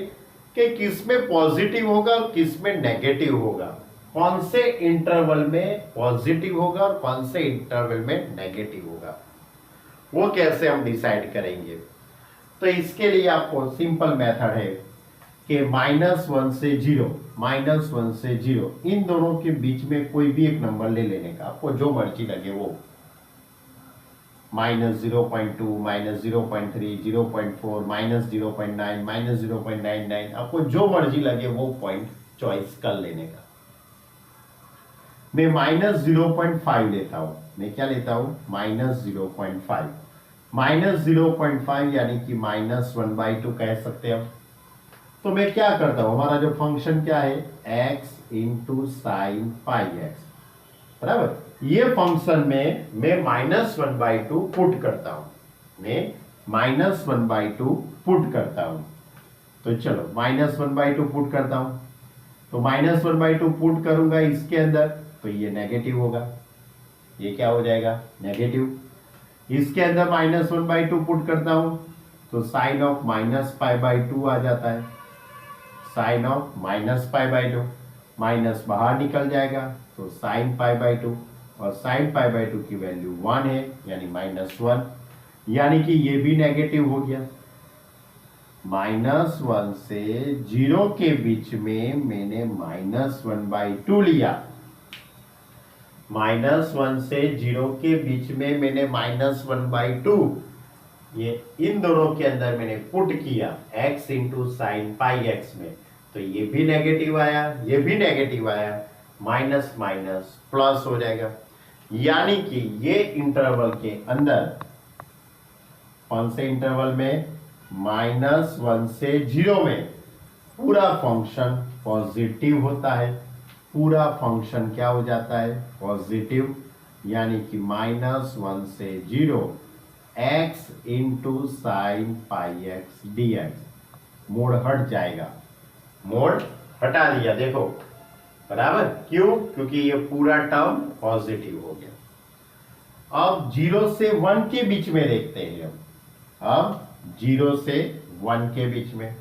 किस में पॉजिटिव होगा और किस में नेगेटिव होगा, कौन से इंटरवल में पॉजिटिव होगा और कौन से इंटरवल में नेगेटिव होगा, वो कैसे हम डिसाइड करेंगे। तो इसके लिए आपको सिंपल मेथड है कि -1 से 0 इन दोनों के बीच में कोई भी एक नंबर ले लेने का, आपको जो मर्जी लगे वो, -0.2, -0.3, 0.4, -0.9, -0.99, आपको जो मर्जी लगे वो पॉइंट चॉइस कर लेने का। मैं -0.5 लेता हूं। मैं क्या लेता हूं? -0.5। -0.5 यानी कि -1/2 कह सकते हैं हम। तो मैं क्या करता हूं, हमारा जो फंक्शन क्या है, x into sine pi x, बराबर। ये फंक्शन में मैं -1/2 पुट करता हूं, तो चलो -1/2 पुट करता हूं। तो -1/2 पुट करूंगा इसके अंदर, तो ये नेगेटिव होगा, ये क्या हो जाएगा, नेगेटिव। इसके अंदर -1/2 पुट करता हूं तो साइन ऑफ -π/2 आ जाता है, साइन ऑफ -π/2, माइनस बाहर निकल जाएगा तो साइन π/2, और साइन π/2 की वैल्यू 1 है, यानी -1, यानी कि ये भी नेगेटिव हो गया। -1 से 0 के बीच में मैंने -1/2 लिया, -1 से 0 के बीच में मैंने -1/2 ये इन दोनों के अंदर मैंने पुट किया x into sine pi x में, तो ये भी नेगेटिव आया, ये भी नेगेटिव आया, माइनस माइनस प्लस हो जाएगा। यानी कि ये इंटरवल के अंदर, कौन से इंटरवल में, -1 से 0 में पूरा फंक्शन पॉजिटिव होता है, पूरा फंक्शन क्या हो जाता है, पॉजिटिव, यानी कि -1 से 0 x into sine pi x dx। Mode हट जाएगा, मोड हटा दिया, देखो बराबर। क्यों? क्योंकि ये पूरा टर्म पॉजिटिव हो गया। अब 0 से 1 के बीच में देखते हैं हम, अब 0 से 1 के बीच में,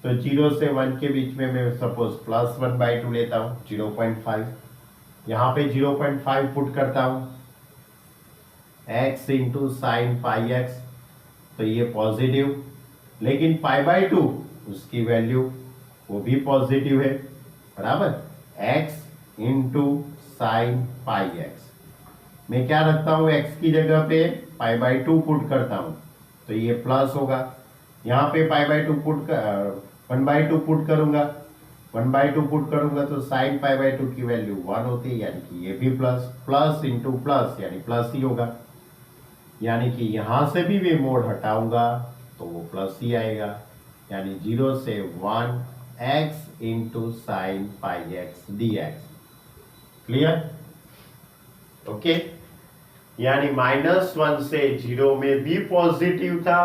तो 0 से 1 के बीच में मैं सपोज +1/2 लेता हूं, 0.5, यहां पे 0.5 पुट करता हूं, x into sine pi x, तो ये पॉजिटिव, लेकिन π/2 उसकी वैल्यू वो भी पॉजिटिव है, बराबर। x into sine pi x, मैं क्या रखता हूं, x की जगह पे π/2 पुट करता हूं, तो ये प्लस होगा। यहाँ पे π/2 पुट कर 1/2 पुट करूंगा, 1/2 पुट करूंगा तो साइन π/2 की वैल्यू 1 होती है, यानी कि ये भी प्लस, प्लस इंटू प्लस यानी प्लस ही होगा, यानी कि यहां से भी मैं मोड हटाऊंगा तो वो प्लस ही आएगा, यानी 0 से 1 x into sine pi x dx। Clear? Okay, यानी -1 से 0 में भी पॉजिटिव था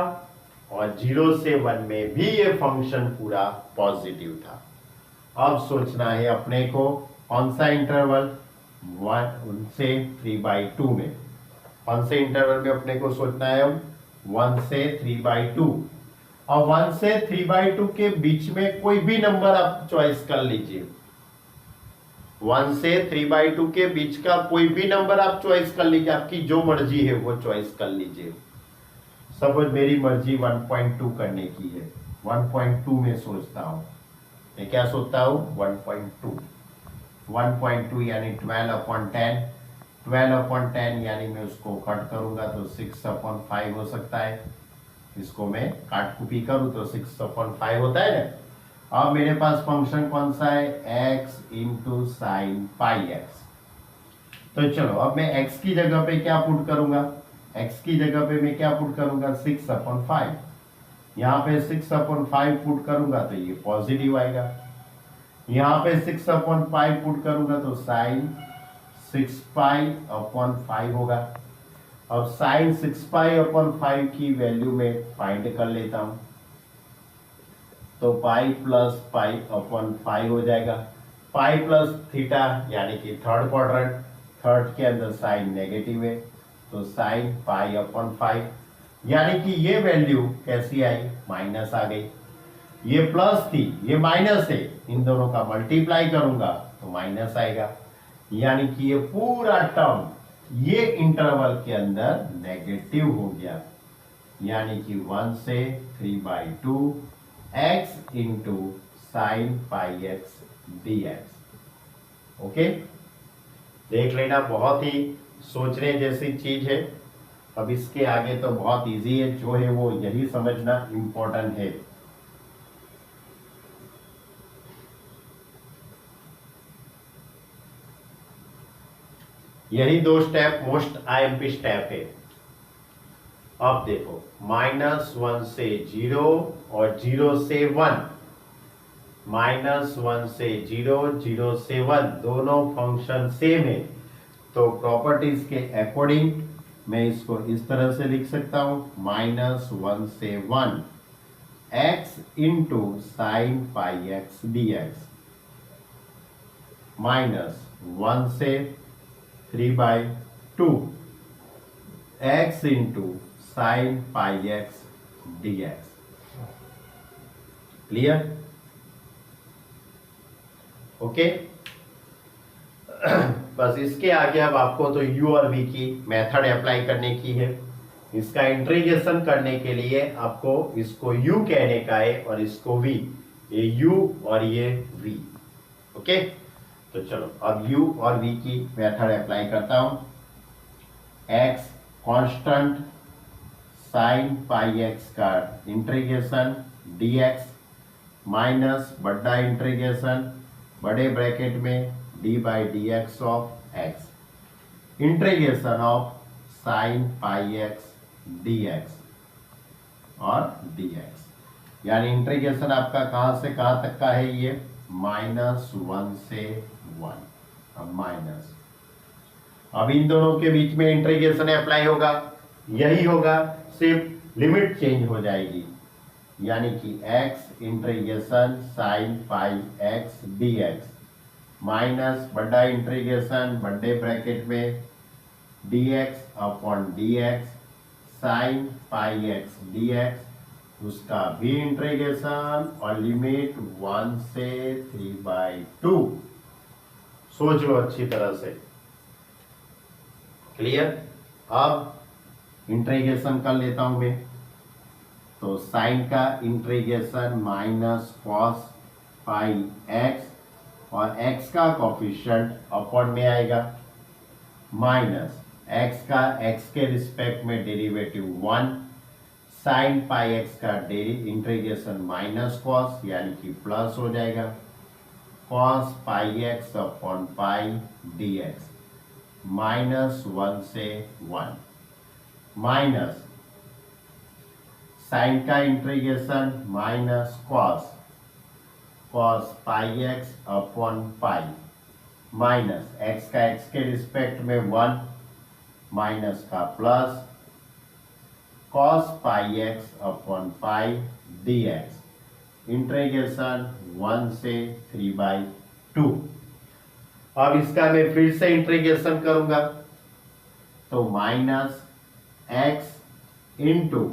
और 0 से 1 में भी ये फंक्शन पूरा पॉजिटिव था। अब सोचना है अपने को कौन सा इंटरवल, 1 से 3/2 में, कौन से इंटरवल में अपने को सोचना है, 1 से 3/2, और 1 से 3/2 के बीच में कोई भी नंबर आप चॉइस कर लीजिए, 1 से 3/2 के बीच का कोई भी नंबर आप चॉइस कर लीजिए, आपकी जो मर्जी है वो चॉइस कर लीजिए। सपोज मेरी मर्जी 1.2 करने की है, 1.2 में सोचता हूँ, मैं क्या सोचता हूँ 1.2, 1.2 यानी 12/10, 12/10 यानी मैं उसको कट करूंगा तो 6/5 हो सकता है। इसको मैं काट कुपी करूं तो 6/5 होता है ना। अब मेरे पास फंक्शन कौन सा है, x into sine pi x. तो चलो अब मैं x की जगह पे क्या पुट करूंगा, x की जगह पे मैं क्या पुट करूंगा 6/5। यहाँ पे 6/5 पुट करूंगा तो ये पॉजिटिव आएगा, यहाँ पे 6/5 पुट करूंगा तो साइन 6π/5 होगा। अब साइन 6π/5 की वैल्यू में फाइंड कर लेता हूं, तो पाई प्लस π/5 हो जाएगा। पाई प्लस थीटा यानी कि थर्ड क्वाड्रेंट, थर्ड के अंदर साइन नेगेटिव है तो साइन π/5, यानी कि ये वैल्यू कैसी आई, माइनस आ गई। ये प्लस थी, ये माइनस है, इन दोनों का मल्टीप्लाई करूंगा तो माइनस आएगा, यानी कि ये पूरा टर्म ये इंटरवल के अंदर नेगेटिव हो गया, यानी कि 1 से 3/2 x into sine pi x D x. Okay, देख लेना, बहुत ही सोचने जैसी चीज है। अब इसके आगे तो बहुत इजी है, जो है वो यही समझना इंपॉर्टेंट है। यही 2 स्टेप मोस्ट आईएमपी स्टेप है। अब देखो -1 से 0 और 0 से 1, -1 से 0, 0 से 1 दोनों फंक्शन सेम है, तो प्रॉपर्टीज के अकॉर्डिंग मैं इसको इस तरह से लिख सकता हूं, -1 से 1 x into sine pi x D x, -1 से 3/2 x into sine pi x D x. Clear? Okay, बस इसके आगे अब आपको तो u और v की मेथड अप्लाई करने की है। इसका इंटीग्रेशन करने के लिए आपको इसको u कहने का है और इसको v, ये u और ये v। ओके, तो चलो अब u और v की मेथड अप्लाई करता हूं। x constant sign pi x का इंटीग्रेशन dx माइनस बड़ा इंटीग्रेशन बड़े ब्रैकेट में d/dx of x, integration of sine pi x dx और dx, यानी इंटीग्रेशन आपका कहां से कहां तक का है, ये -1 से 1। अब माइनस, अब इन दोनों के बीच में इंटीग्रेशन अप्लाई होगा, यही होगा, सिर्फ लिमिट चेंज हो जाएगी, यानी कि x integration sine pi x dx minus बड़ा इंटीग्रेशन बड़े ब्रैकेट में dx/dx sign pi x dx, उसका भी इंटीग्रेशन और लिमिट 1 से 3/2। सोच लो अच्छी तरह से। क्लियर? अब इंटीग्रेशन कर लेता हूं मैं, तो साइन का integration minus cos pi x और x का कोफिशिएंट अपॉन में आएगा, माइनस x का x के रिस्पेक्ट में डेरिवेटिव 1, साइन पाई एक्स का इंटीग्रेशन माइनस कॉस यानी कि प्लस हो जाएगा, कॉस पाई एक्स अपॉन पाई डी एक्स, -1 से 1, माइनस साइन का integration minus cos pi x upon पाई, माइनस एक्स का एक्स के रिस्पेक्ट में 1, माइनस का plus cos pi x upon पाई डी एक्स, इंटीग्रेशन 1 से 3/2। अब इसका मैं फिर से इंटीग्रेशन करूंगा, तो minus x into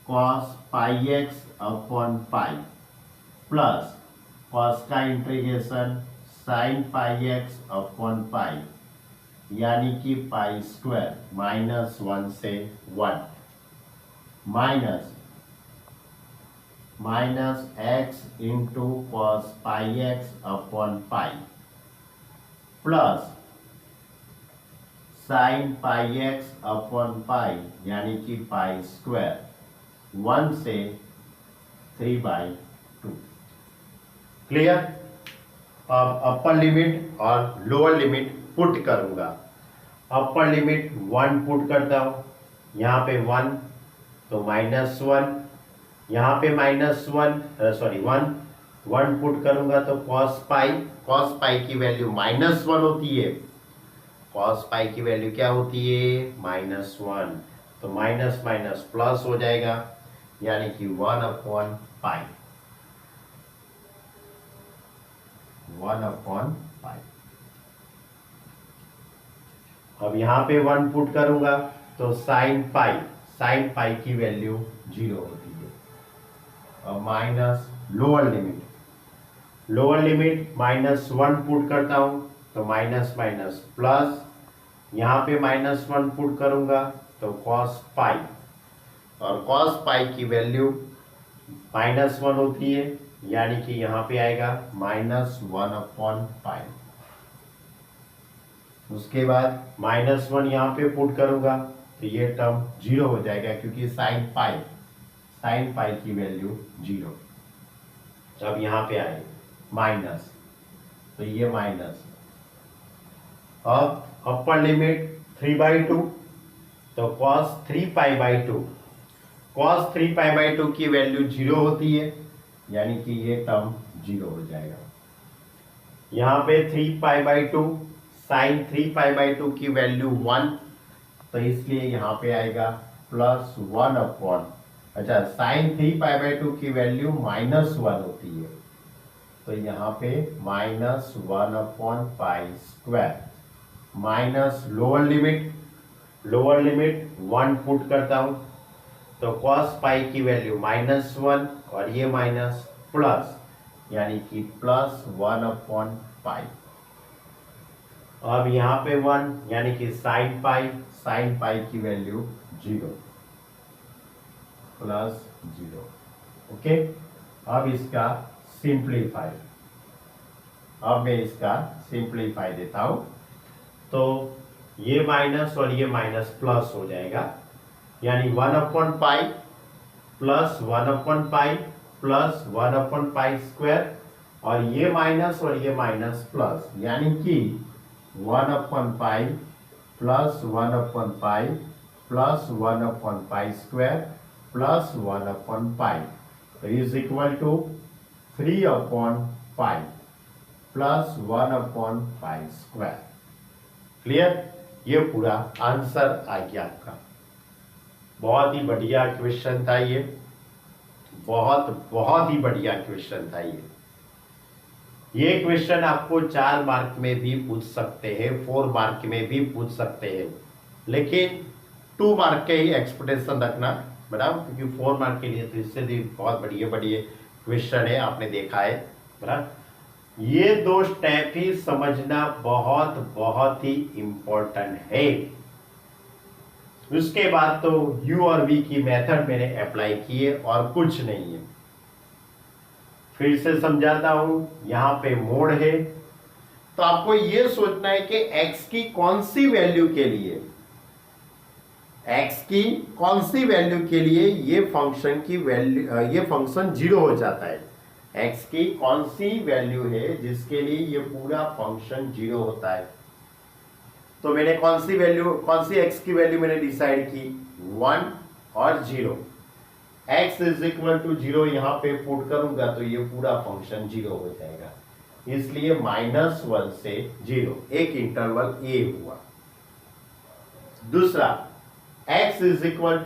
cos pi x upon pi plus cos का integration sine pi x upon pi, यानी कि पाई स्क्वायर -1 से 1। Minus x into cos pi x upon pi plus sine pi x upon pi यानी कि pi square 1 से 3/2। Clear. अब upper limit और lower limit put करूंगा। अपर लिमिट 1 पुट करता हूं, यहां पे 1 तो -1, यहां पे -1 पुट करूंगा तो cos पाई की वैल्यू -1 होती है। cos पाई की वैल्यू क्या होती है? -1। तो माइनस माइनस प्लस हो जाएगा यानी कि 1/पाई। अब यहां पे 1 पुट करूंगा तो साइन पाई की वैल्यू 0 होती है। अब माइनस लोअर लिमिट -1 पुट करता हूं तो माइनस माइनस प्लस, यहां पे -1 पुट करूंगा तो cos पाई, और cos पाई की वैल्यू -1 होती है यानी कि यहां पे आएगा -1/पाई। उसके बाद -1 यहां पे पुट करूंगा तो ये टर्म 0 हो जाएगा क्योंकि साइन पाई की वैल्यू 0। अब यहां पे आए माइनस तो ये माइनस। अब अपर लिमिट 3/2 तो cos 3π/2 की वैल्यू 0 होती है यानी कि ये टर्म 0 हो जाएगा। यहां पे 3π/2 साइन 3π/2 की वैल्यू 1 तो इसलिए यहां पे आएगा +1/, अच्छा साइन 3π/2 की वैल्यू -1 होती है तो यहां पे -1/पाई square minus lower limit 1 put करता हूं तो cos पाई की वैल्यू -1 और ये माइनस प्लस यानी कि +1/पाई। अब यहां पे 1 यानी कि साइन पाई की वैल्यू 0 +0। ओके। अब इसका सिंप्लीफाई देता हूं तो ये माइनस और ये माइनस प्लस हो जाएगा यानी 1/पाई प्लस 1/पाई प्लस 1/पाई स्क्वायर, और ये माइनस प्लस यानी कि 1/पाई प्लस 1/पाई प्लस 1/पाई स्क्वायर प्लस 1/पाई तो इज इक्वल टू 3/पाई प्लस 1/पाई स्क्वायर। क्लियर। ये पूरा आंसर आ गया आपका। बहुत ही बढ़िया क्वेश्चन था ये, बहुत ही बढ़िया क्वेश्चन था ये क्वेश्चन आपको 4 मार्क में भी पूछ सकते हैं, 4 मार्क में भी पूछ सकते हैं, लेकिन 2 मार्क के ही एक्सपेक्टेशन रखना बराबर, क्योंकि 4 मार्क के लिए तो इससे भी बहुत बढ़िया क्वेश्चन है, आपने देखा है बराबर। ये 2 स्टेप ही समझना बहुत ही इंपॉर्टेंट है। उसके बाद तो यू और वी की मेथड मैंने अप्लाई किए और कुछ नहीं है। फिर से समझाता हूं, यहां पे मोड है तो आपको यह सोचना है कि x की कौन सी वैल्यू के लिए ये फंक्शन की वैल्यू, ये फंक्शन 0 हो जाता है। x की कौन सी वैल्यू है जिसके लिए ये पूरा फंक्शन 0 होता है। तो मैंने कौन सी x की वैल्यू मैंने डिसाइड की, 1 और 0। x इज इक्वल टू 0 यहां पे पुट करूंगा तो ये पूरा फंक्शन 0 हो जाएगा, इसलिए -1 से 0 एक इंटरवल a हुआ। दूसरा x इज इक्वल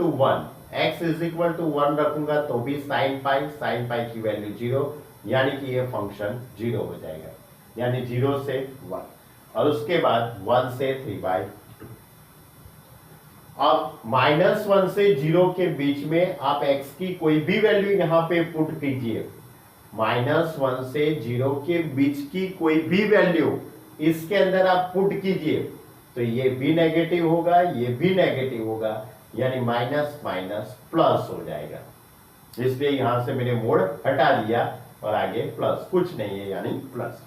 टू 1 रखूंगा तो भी साइन पाई की वैल्यू 0 यानी कि ये फंक्शन 0 हो जाएगा, यानी 0 से 1, और उसके बाद 1 से 3/2। अब -1 से 0 के बीच में आप x की कोई भी वैल्यू यहां पे पुट कीजिए। -1 से 0 के बीच की कोई भी वैल्यू इसके अंदर आप पुट कीजिए तो ये भी नेगेटिव होगा, ये भी नेगेटिव होगा, यानी माइनस माइनस प्लस हो जाएगा, इसलिए यहां से मैंने मोड़ हटा दिया और आगे प्लस, कुछ नहीं है यानी प्लस।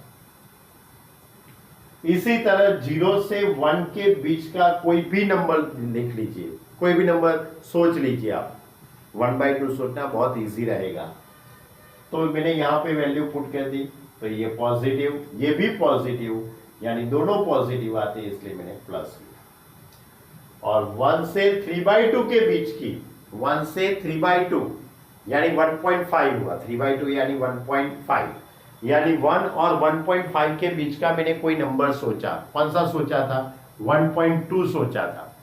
इसी तरह 0 से 1 के बीच का कोई भी नंबर लिख लीजिए, कोई भी नंबर सोच लीजिए आप, 1/2 सोचना बहुत इजी रहेगा। तो मैंने यहां पे वैल्यू पुट कर दी, तो ये पॉजिटिव, ये भी पॉजिटिव, यानी दोनों पॉजिटिव आते हैं, इसलिए मैंने प्लस किया। और 1 से 3/2 के बीच की, 1 से 3/2 यानी 1.5 हुआ, 3/2 यानी 1.5, यानी 1 और 1.5 के बीच का मैंने कोई नंबर सोचा। कौन सा सोचा था? 1.2 सोचा था।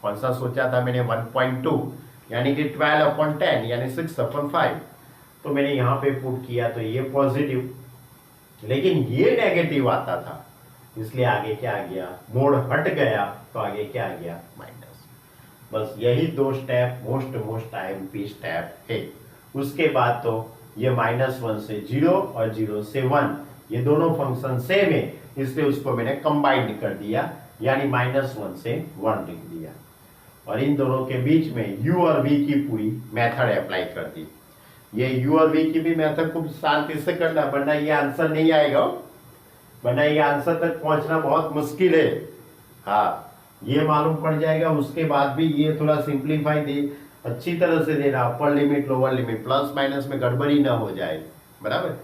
कौन सा सोचा था मैंने? 1.2, यानी कि 12/10 यानी 6/5। तो मैंने यहां पे पुट किया, तो ये पॉजिटिव, लेकिन ये नेगेटिव आता था, इसलिए आगे क्या आ गया? मोड़ हट गया, तो आगे क्या आ गया? माइनस। बस यही 2 स्टेप मोस्ट IMP स्टेप है। उसके बाद तो ये -1 से 0 और 0 से 1, ये दोनों फंक्शन सेम है, इसलिए उसको मैंने कंबाइंड कर दिया, यानी -1 से 1 लिख दिया, और इन दोनों के बीच में u और v की पूरी मेथड अप्लाई कर दी। ये u और v की भी मेथड खूब शांति से करना, वरना ये आंसर नहीं आएगा, वरना ये आंसर तक पहुंचना बहुत मुश्किल है। हाँ, ये मालूम पड़ जाएगा, उसके बाद भी ये थोड़ा सिंप्लीफाई दे, अच्छी तरह से देना, upper limit lower limit, plus minus में गड़बड़ी ना हो जाए, बराबर।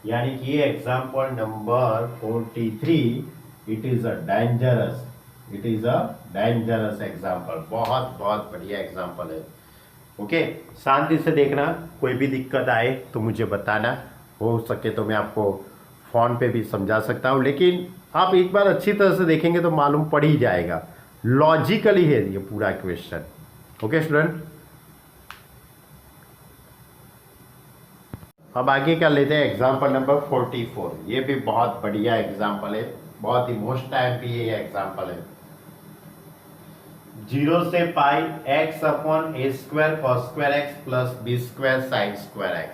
यानी कि ये example number 43, it is a dangerous example, बहुत बहुत बढ़िया एग्जाम्पल है। ओके, शांति से देखना, कोई भी दिक्कत आए तो मुझे बताना, हो सके तो मैं आपको फोन पे भी समझा सकता हूँ, लेकिन आप एक बार अच्छी तरह से देखेंगे तो मालूम पड़ ही जाएगा, लॉजिकली है ये पूरा क्वेश्चन। ओके स्टूडेंट, अब आगे कर लेते हैं एग्जाम्पल नंबर 44। ये भी बहुत बढ़िया एग्जाम्पल है, बहुत ही मोस्ट टाइम भी ये एग्जाम्पल है। 0 से पाई x/a² cos² x plus b² sin²x।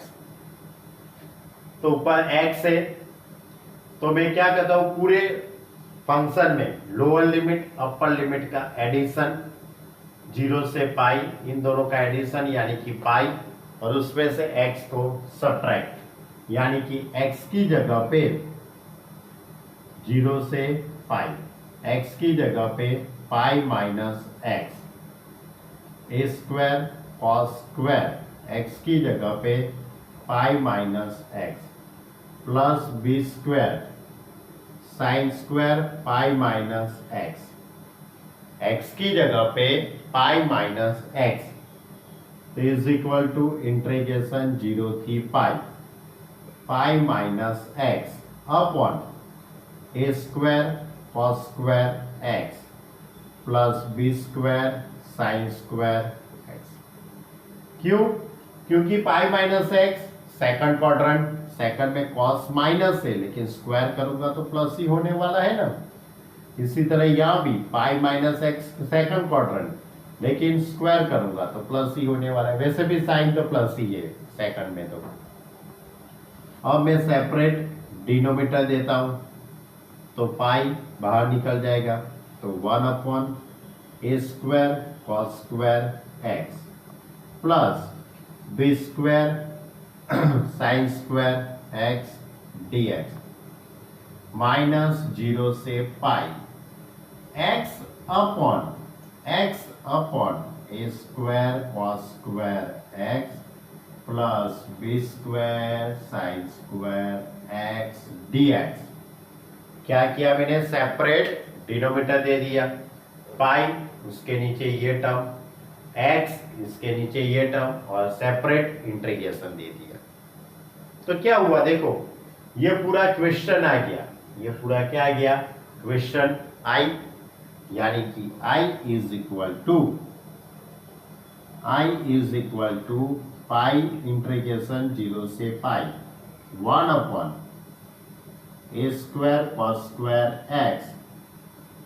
तो ऊपर x है, तो मैं क्या करता हूं, पूरे फंक्शन में लोअर लिमिट अपर लिमिट का एडिशन, 0 से पाई इन दोनों का एडिशन यानी कि पाई, और उसमें से x को सब्ट्रैक्ट, यानी कि x की जगह पे 0 से पाई, x की जगह पे pi minus x, a² cos² x की जगह पे pi minus x plus b² sin² pi minus x, x की जगह पे pi minus x is equal to integration 0 थी पाई माइनस x अपॉन a² cos² x plus b² sin² x। क्यों? क्योंकि pi minus x second quadrant, second में cos minus है, लेकिन स्क्वायर करूंगा तो प्लस ही होने वाला है ना। इसी तरह यहां भी पाई माइनस एक्स सेकंड क्वाड्रेंट, लेकिन स्क्वायर करूंगा तो प्लस ही होने वाला है, वैसे भी साइन तो प्लस ही है सेकंड में। तो अब मैं सेपरेट डिनोमिनेटर देता हूं, तो पाई बाहर निकल जाएगा, तो 1/a² cos² x plus b² sin² x dx minus 0 से पाई x अपॉन a² cos² x plus b² sin² x dx। क्या किया मैंने? सेपरेट डिनोमिनेटर दे दिया, पाई उसके नीचे ये टर्म, x इसके नीचे ये टर्म, और सेपरेट इंटीग्रेशन दे दिया। तो क्या हुआ देखो, ये पूरा क्वेश्चन आ गया, ये पूरा क्या आ गया? क्वेश्चन I, यानी कि I is equal to pi integration 0 से pi 1/a² cos² x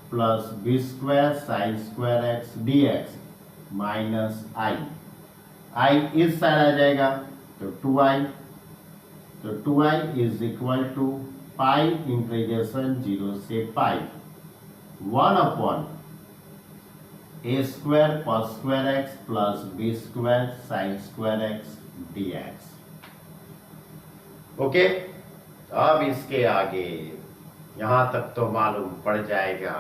plus b² sin² x dx minus I इस साइड आ जाएगा, तो 2i, तो 2i is equal to pi integration 0 से pi 1/a² a square cos square x plus b square sine square x dx। Okay, अब इसके आगे यहां तक तो मालूम पड़ जाएगा।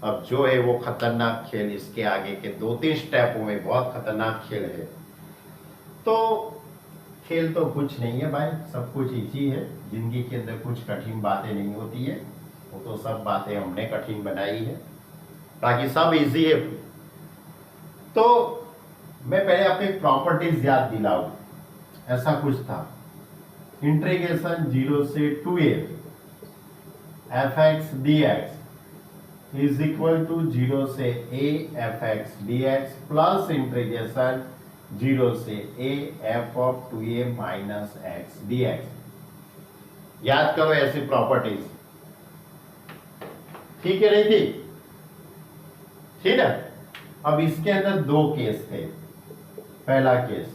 अब जो है वो खतरनाक खेल, इसके आगे के 2-3 स्टेपों में बहुत खतरनाक खेल है। तो खेल तो कुछ नहीं है भाई, सब कुछ इजी है। जिंदगी के अंदर कुछ कठिन बातें नहीं होती है, वो तो सब बातें हमने कठिन बनाई है, बाकी सब इजी है। तो मैं पहले आपको एक प्रॉपर्टीज याद दिलाऊं। ऐसा कुछ था, इंटीग्रेशन 0 से 2a fx dx is equal to 0 से a fx dx plus integration 0 से a f of 2a minus x dx। याद करो ऐसी प्रॉपर्टीज, ठीक है नहीं थी? ठीक है। अब इसके अंदर 2 केस थे। पहला case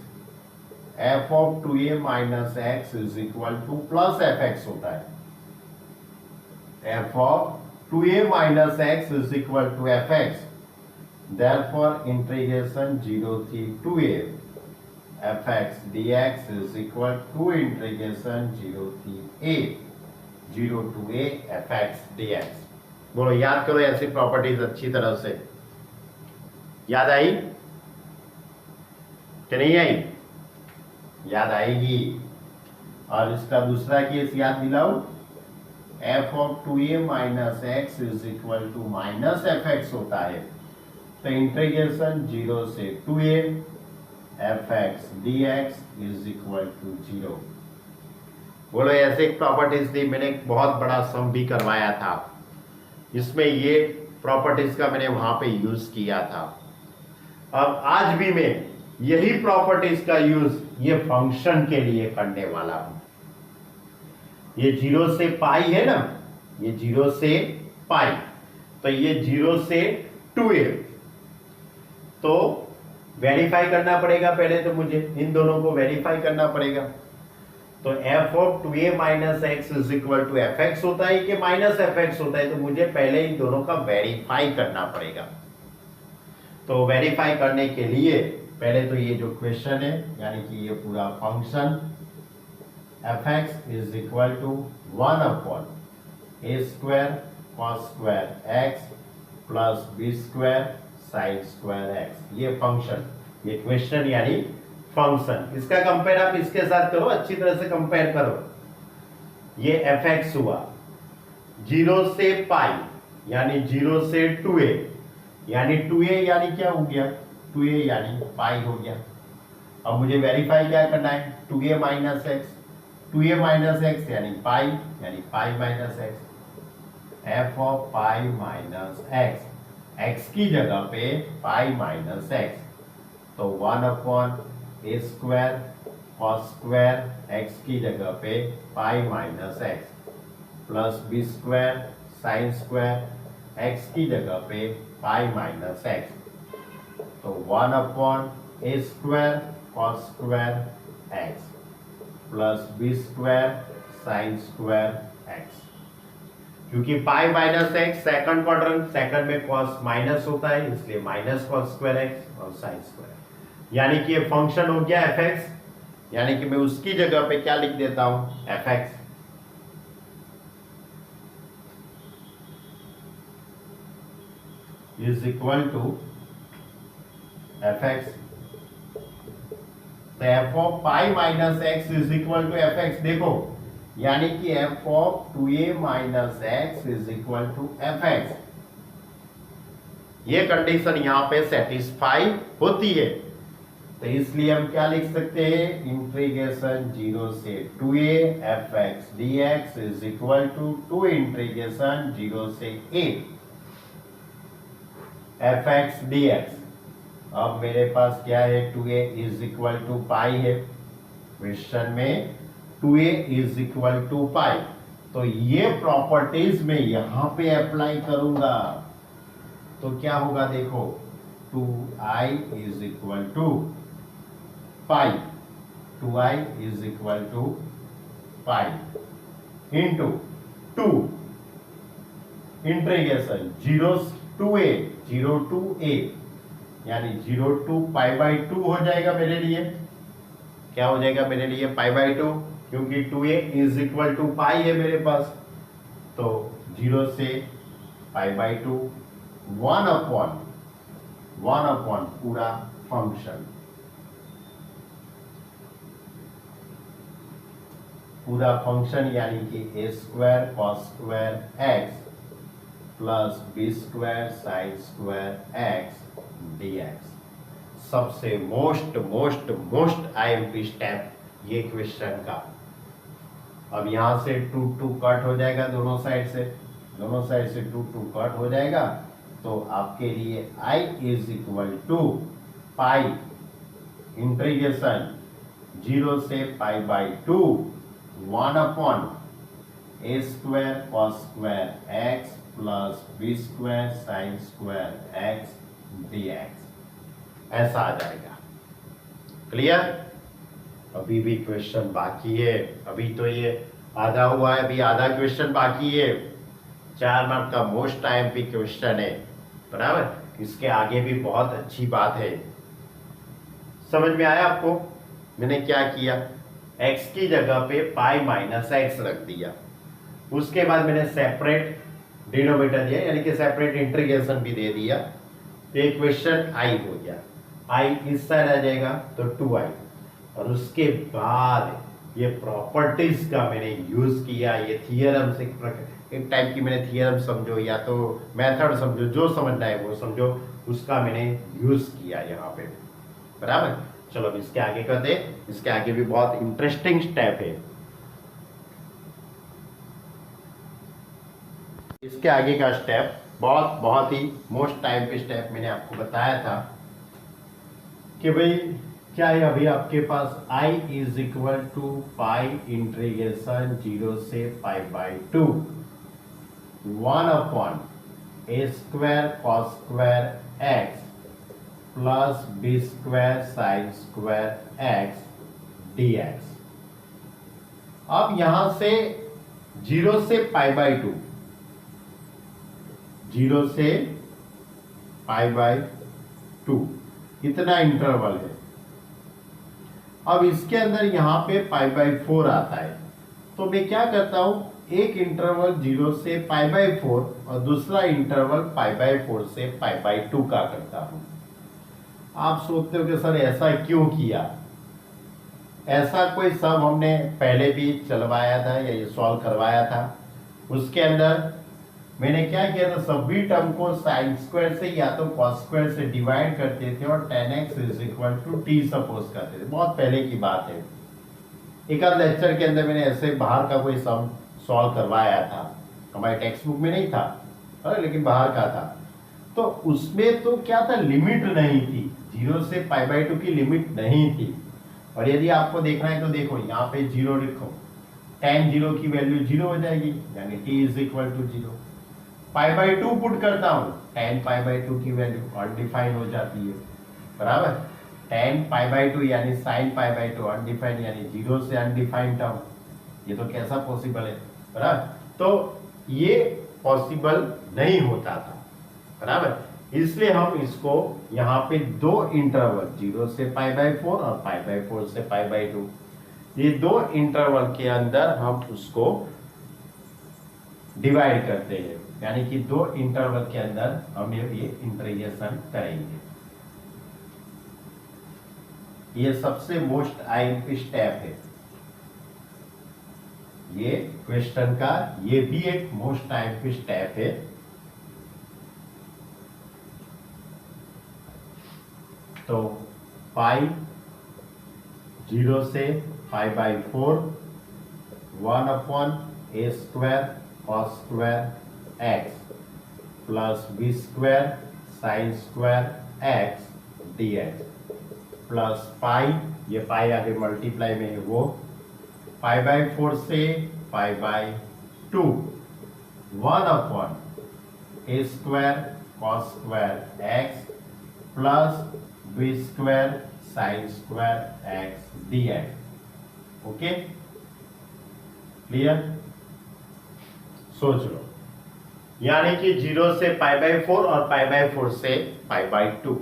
f of 2a minus x is equal to plus fx होता है। f of 2a minus x is equal to fx, therefore integration 0 to 2a fx dx is equal to integration 0 to a fx dx। बोलो, याद करो ऐसी properties अच्छी तरह से। याद आई कि नहीं आई? याद आएगी। और इसका दूसरा केस याद दिलाओ, f of 2a minus x is equal to minus fx होता है। तो इंटीग्रेशन 0 से 2a fx dx is equal to 0। बोलो, ऐसे एक प्रॉपर्टीज थी, मैंने एक बहुत बड़ा सम भी करवाया था, इसमें ये प्रॉपर्टीज का मैंने वहां पे यूज किया था। अब आज भी मैं यही प्रॉपर्टीज का यूज ये फंक्शन के लिए करने वाला हूं। ये 0 से पाई है ना, ये 0 से पाई, तो ये 0 से 2a। तो वेरीफाई करना पड़ेगा, पहले तो मुझे इन दोनों को वेरीफाई करना पड़ेगा। तो f of 2a minus x is equal to fx होता है कि माइनस fx होता है, तो मुझे पहले इन दोनों का वेरीफाई करना पड़ेगा। तो वेरीफाई करने के लिए पहले तो ये जो क्वेश्चन है, यानी कि ये पूरा function fx is equal to 1 upon a square cos square x plus b square sine square x, ये फंक्शन, ये क्वेश्चन यानी फंक्शन। इसका कंपेयर आप इसके साथ करो, अच्छी तरह से कंपेयर करो। ये fx हुआ 0 से पाई, यानी 0 से 2a, यानी 2a यानी क्या हो गया, 2a यानी पाई हो गया। अब मुझे वेरीफाई क्या करना है, 2a minus x, 2a minus x यानी pi minus x. f of pi minus x, x की जगह पे पाई माइनस एक्स, तो 1 upon a square cos square x की जगह पे pi minus x plus b square sine square x की जगह पे पाई माइनस एक्स, तो 1 upon a square cos square x plus b square sine square x. क्योंकि pi minus x second quadrant, second में cos minus होता है, इसलिए minus cos square x और साइन स्क्वायर, यानी कि ये फंक्शन हो गया fx, यानी कि मैं उसकी जगह पे क्या लिख देता हूं, fx is equal to fx। तो f of pi minus x is equal to fx, देखो यानी कि f of 2a minus x is equal to fx। ये कंडीशन यहां पे सेटिस्फाई होती है, तो इसलिए हम क्या लिख सकते हैं, इंटीग्रेशन 0 से 2a fx dx is equal to integration 0 से a fx dx। अब मेरे पास क्या है, 2a इज इक्वल टू पाई है, क्वेश्चन में 2a इज इक्वल टू पाई, तो ये प्रॉपर्टीज में यहां पे अप्लाई करूंगा, तो क्या होगा देखो, 2i is equal to pi, 2i is equal to pi into 2 integration 0 to a यानी 0 to π/2 हो जाएगा मेरे लिए। क्या हो जाएगा मेरे लिए? π/2, क्योंकि 2a इज इक्वल टू पाई है मेरे पास। तो 0 से π/2 1 अपॉन पूरा फंक्शन, यानी कि a square cos square x plus b square sine square x dx। सबसे मोस्ट आईएमपी स्टेप ये क्वेश्चन का। अब यहां से 2 कट हो जाएगा दोनों साइड से, 2 कट हो जाएगा। तो आपके लिए i is equal to pi integration 0 से π/2 1 upon a square cos square x plus b square sine square x dx, ऐसा आ जाएगा। क्लियर? अभी भी क्वेश्चन बाकी है, अभी तो ये आधा हुआ है, अभी आधा क्वेश्चन बाकी है। 4 मार्क का मोस्ट आईएमपी क्वेश्चन है, बराबर। इसके आगे भी बहुत अच्छी बात है। समझ में आया आपको? मैंने क्या किया, x की जगह पे पाई माइनस x रख दिया। उसके बाद मैंने सेपरेट डिनोमिनेटर दिया, यानी कि सेपरेट इंटीग्रेशन भी दे दिया। तो ये क्वेश्चन i हो गया। i इस साइड आ जाएगा तो 2i। और उसके बाद ये प्रॉपर्टीज का मैंने यूज किया, ये थियरम से एक टाइप की मैंने थियरम समझो या तो मेथड समझो, जो समझना है वो समझो, उसका मैंने यूज किया यहाँ पे, बराबर। चलो अब इसके आगे करते हैं। इसके आगे भी बहुत इंटरेस्टिंग स्टेप है। इसके आगे का स्टेप बहुत ही मोस्ट टाइम पे स्टेप मैंने आपको बताया था कि भाई क्या है। अभी आपके पास i is equal to pi integration 0 से π/2 1 upon a square cos square x plus b square sine square x dx। अब यहां से 0 से π/2, 0 से π/2 इतना इंटरवल है। अब इसके अंदर यहाँ पे π/4 आता है। तो मैं क्या करता हूं, एक इंटरवल 0 से π/4 और दूसरा इंटरवल π/4 से π/2 का करता हूं। आप सोचते हो कि सर ऐसा क्यों किया? ऐसा कोई सब हमने पहले भी चलवाया था या ये सॉल्व करवाया था। उसके अंदर मैंने क्या किया था, सभी टर्म को साइन स्क्वायर से या तो कॉस स्क्वायर से डिवाइड करते थे और tan x is equal to t suppose करते थे। बहुत पहले की बात है। एक आध लेक्चर के अंदर मैंने ऐसे बाहर का कोई सम सॉल्व करवाया था, हमारे टेक्स्ट बुक में नहीं था, लेकिन बाहर का था। तो उसमें तो क्या था, लिमिट नहीं थी, 0 से π/2 की लिमिट नहीं थी। और यदि आपको देखना है तो देखो यहाँ पे 0 लिखो, tan 0 की वैल्यू 0 हो जाएगी, यानी t is equal to 0। π/2 put करता हूं, tan π/2 की वैल्यू अनडिफाइंड हो जाती है, बराबर। tan π/2 यानी sin π/2 अनडिफाइंड, यानी 0 से अनडिफाइंड टर्म। ये तो कैसा पॉसिबल है, बराबर। तो ये पॉसिबल नहीं होता था, बराबर। इसलिए हम इसको यहाँ पे दो इंटरवल 0 से π/4 और π/4 से π/2, ये दो इंटरवल के अंदर हम उसको डिवाइड करते हैं, यानी कि दो इंटरवल के अंदर हम ये इंटीग्रेशन करेंगे। ये सबसे मोस्ट आईएमपी स्टेप है ये क्वेश्चन का, ये भी एक मोस्ट आईएमपी स्टेप है। तो पाई 0 से π/4 1 upon a square cos square x plus b square sine square x dx plus pi, ये पाई आगे मल्टीप्लाई में है वो, π/4 से π/2 1 upon a square cos square x plus b square sine square x dx। Okay, clear? सोच लो, यानी कि 0 से π/4 और π/4 से π/2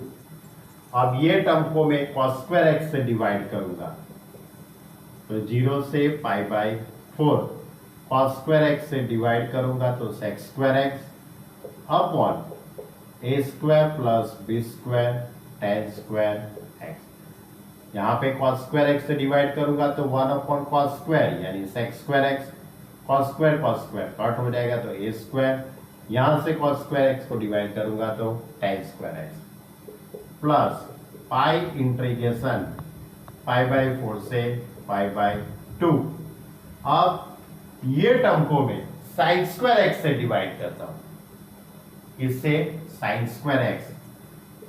अब ये टर्म को मैं cos स्क्वायर x से डिवाइड करूंगा, तो 0 से पाई बाई 4 cos स्क्वायर x से डिवाइड करूंगा तो sec square x upon a square plus b square tan square x। यहाँ पे cos स्क्वायर x से डिवाइड करूंगा तो 1 अपॉन cos स्क्वायर यानी sec square x, cos square cut हो जाएगा तो a स्क्वायर, यहाँ से cos स्क्वायर x को डिवाइड करूंगा तो tan square x plus pi integration pi by 4 से पाई बाई 2। अब ये टर्म को मैं साइन स्क्वायर x से डिवाइड करता हूं, इससे साइन स्क्वायर x,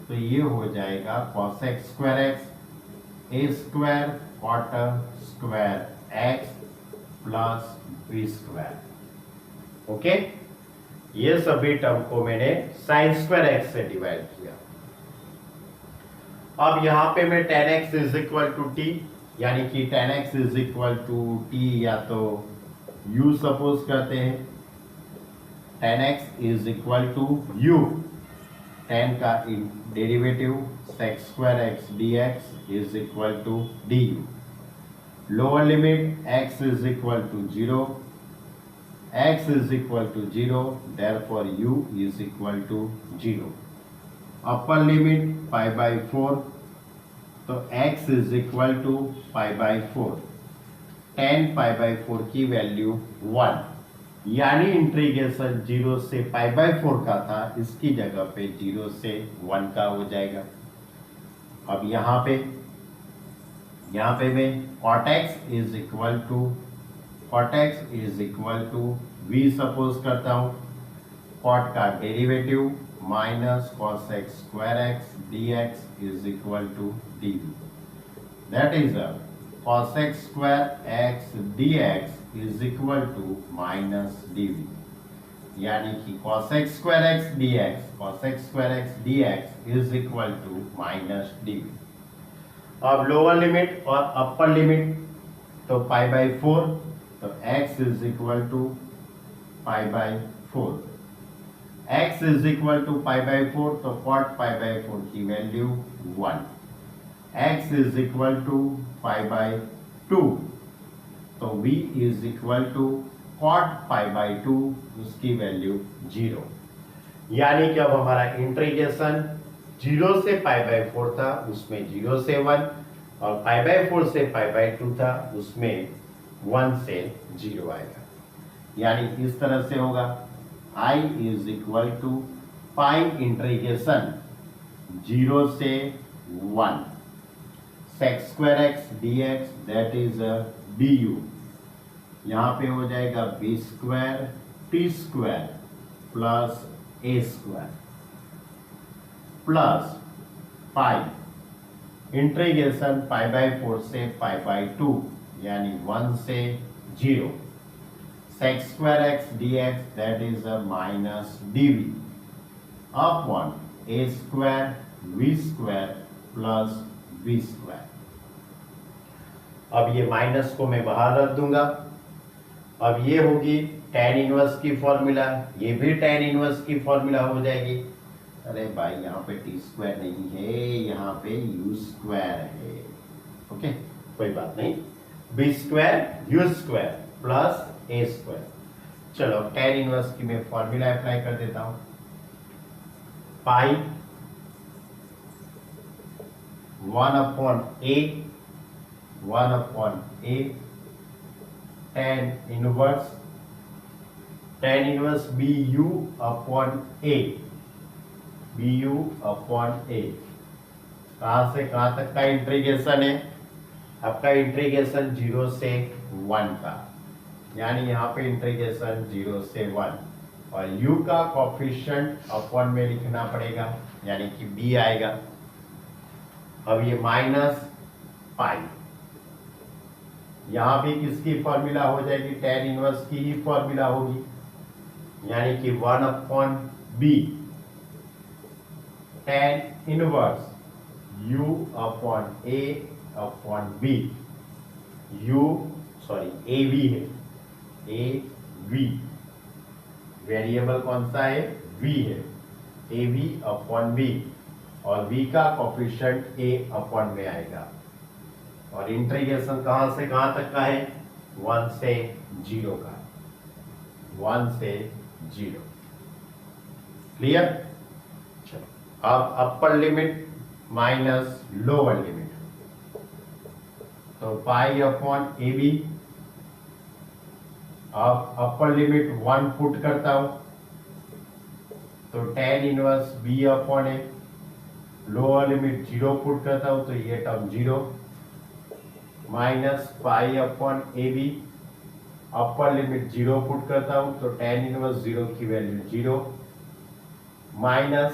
तो ये हो जाएगा cos x square x a square cot square x plus b square. Okay, ये सभी टर्म को मैंने साइन स्क्वायर x से डिवाइड किया। अब यहां पे मैं tan x is equal to t, यानी कि tan x is equal to t या तो u सपोज करते हैं, tan x is equal to u, tan का derivative sec square x dx is equal to du। Lower limit x is equal to 0, x is equal to 0, therefore u is equal to 0। Upper limit pi by 4, तो x is equal to pi by 4, tan pi by 4 की value 1, यानी integration 0 से पाई by 4 का था, इसकी जगह पे 0 से 1 का हो जाएगा। अब यहाँ पे मैं cot x is equal to v suppose करता हूँ, cot का derivative minus cos x square x dx is equal to dv, that is cos x square x dx is equal to minus dv, यानी कि cos x square x dx is equal to minus dv। अब lower limit और upper limit, तो pi by 4, तो x is equal to pi by 4, x is equal to pi by 4, तो cot pi by 4 की value 1, x is equal to pi by 2, तो v is equal to cot pi by 2, उसकी value 0, यानी कि अब हमारा integration 0 से पाई by 4 था, उसमें 0 से 1, और पाई बाई 4 से पाई बाई 2 था, उसमें 1 से 0 आएगा, यानी इस तरह से होगा I is equal to pi integration 0 से 1 sec square x dx that is du, यहाँ पे हो जाएगा b square t square plus a square plus pi integration pi by 4 से पाई बाई 2, यानी 1 से 0 sec square x dx that is a minus dv upon a square v square plus b square. अब ये minus को मैं बाहर रख दूंगा। अब ये होगी tan इनवर्स की फॉर्मूला, ये भी tan इनवर्स की फॉर्मूला हो जाएगी। अरे भाई यहाँ पे t स्क्वायर नहीं है, यहाँ पे u स्क्वायर है। ओके, कोई बात नहीं, b square u square plus a square. चलो tan इनवर्स की मैं फॉर्मूला अप्लाई कर देता हूं, पाई 1 upon a tan inverse bu upon a, कहां से कहां तक का इंटीग्रेशन है? आपका इंटीग्रेशन 0 से 1 का, यानी यहाँ पे इंटीग्रेशन 0 से 1, और u का कोफिशिएंट अपॉन में लिखना पड़ेगा, यानी कि b आएगा। अब ये माइनस पाई, यहाँ भी किसकी फॉर्मूला हो जाएगी? tan इनवर्स की ही फॉर्मूला होगी, यानी कि 1 upon b tan inverse u upon a upon b, a v है, a v वेरिएबल कौन सा है? v है, a v अपॉन b और v का कोफिशिएंट a अपॉन में आएगा। और इंटीग्रेशन कहां से कहां तक का है? 1 से 0 का, 1 से 0। क्लियर? चलो अब upper limit minus lower limit, तो पाई अपॉन ए बी। अब अपर लिमिट 1 पुट करता हूं तो tan inverse b upon a, lower limit 0 put करता हूं तो ये term 0, minus pi upon a b. Upper limit 0 put करता हूं तो tan इनवर्स 0 की वैल्यू 0, माइनस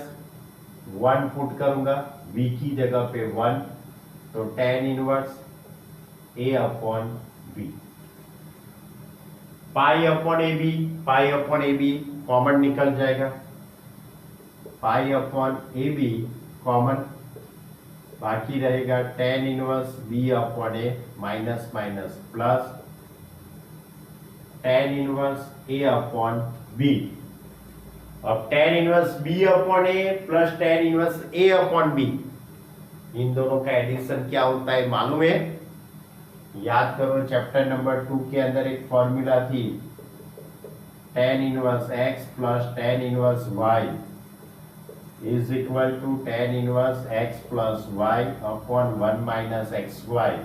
1 पुट करूंगा b की जगह पे 1, तो tan inverse a upon b। Pi upon a b common निकल जाएगा, pi upon a b common, बाकी रहेगा tan inverse b upon A, minus minus plus tan inverse a upon b। अब tan inverse b upon A plus tan inverse a upon b, इन दोनों का addition क्या होता है मालूम है? याद करो, चैप्टर नंबर 2 के अंदर एक फॉर्मूला थी, tan inverse x plus tan inverse y is equal to tan inverse x plus y upon 1 minus x y.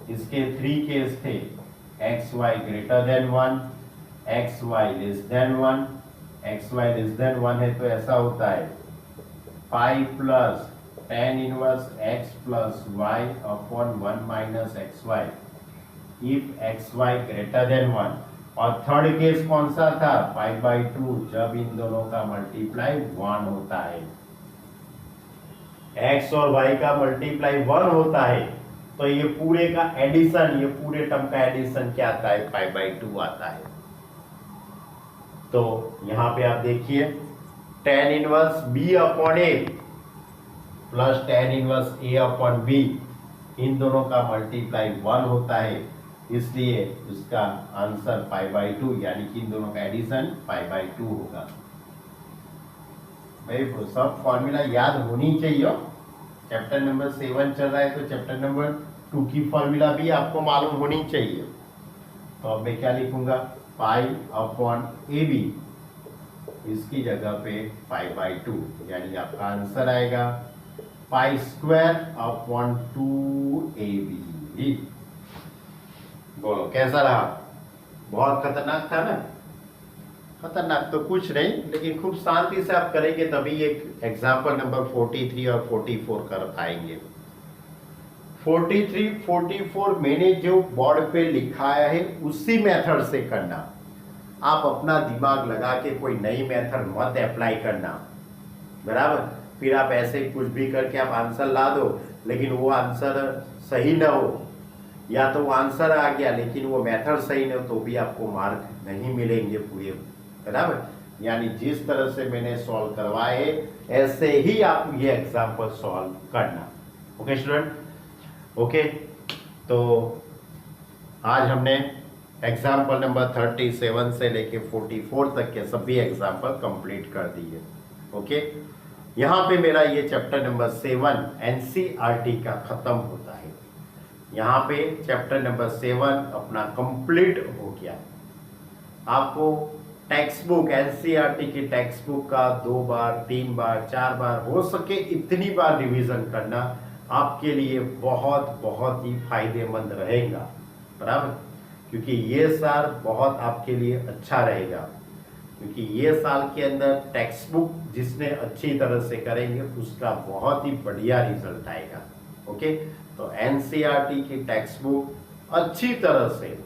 इसके 3 केस थे, x y greater than 1, x y less than 1। X y less than 1 है तो ऐसा होता है pi plus tan inverse x plus y upon 1 minus x y if x y greater than 1। और third case कौन सा था? पाई बाई 2, जब इन दोनों का मल्टीप्लाई 1 होता है, x और y का मल्टीप्लाई 1 होता है तो ये पूरे का एडिशन, ये पूरे टर्म का एडिशन क्या आता है? पाई बाई 2 आता है। तो यहां पे आप देखिए tan inverse b upon a plus tan inverse a upon b, इन दोनों का मल्टीप्लाई 1 होता है, इसलिए उसका आंसर पाई बाई 2, यानी कि इन दोनों का एडिशन पाई बाई 2 होगा। भाई सब फॉर्मूला याद होनी चाहिए। चैप्टर नंबर 7 चल रहा है तो चैप्टर नंबर 2 की फॉर्मूला भी आपको मालूम होनी चाहिए। तो अब मैं क्या लिखूंगा? पाई अपॉन ए बी, इसकी जगह पे पाई बाई 2, यानी आपका आंसर आएगा पाई स्क्वायर अपॉन 2ab। बोलो कैसा रहा? बहुत खतरनाक था ना? खतरनाक तो कुछ नहीं, लेकिन खूब शांति से आप करेंगे तभी एक एग्जाम्पल नंबर 43 और 44 कर पाएंगे। 43, 44 मैंने जो बोर्ड पे लिखाया है उसी मेथड से करना। आप अपना दिमाग लगा के कोई नई मेथड मत अप्लाई करना, बराबर? फिर आप ऐसे कुछ भी करके आप आंसर ला दो, लेकिन वो आंसर सही ना हो, या तो वो आंसर आ गया लेकिन वो मेथड सही ना हो, तो भी आपको मार्क नहीं मिलेंगे पूरे, बराबर? यानी जिस तरह से मैंने सॉल्व करवाए ऐसे ही आप ये एग्जाम्पल सॉल्व करना। Okay student? ओके, तो आज हमने एग्जाम्पल नंबर 37 से लेके 44 तक के सभी एग्जाम्पल कंप्लीट कर दिए। ओके, यहाँ पे मेरा ये चैप्टर नंबर 7 एनसीईआरटी का खत्म होता है। यहाँ पे चैप्टर नंबर 7 अपना कंप्लीट हो गया। आपको टेक्स्ट बुक, एनसीईआरटी की टेक्स्ट बुक का 2 बार 3 बार 4 बार हो सके इतनी बार रिवीजन करना आपके लिए बहुत बहुत ही फायदेमंद रहेगा, बराबर? क्योंकि ये साल बहुत आपके लिए अच्छा रहेगा, क्योंकि ये साल के अंदर टेक्स्ट बुक जिसने अच्छी तरह से करेंगे उसका बहुत ही बढ़िया रिजल्ट आएगा। ओके, तो एनसीईआरटी की टेक्स्ट बुक अच्छी तरह से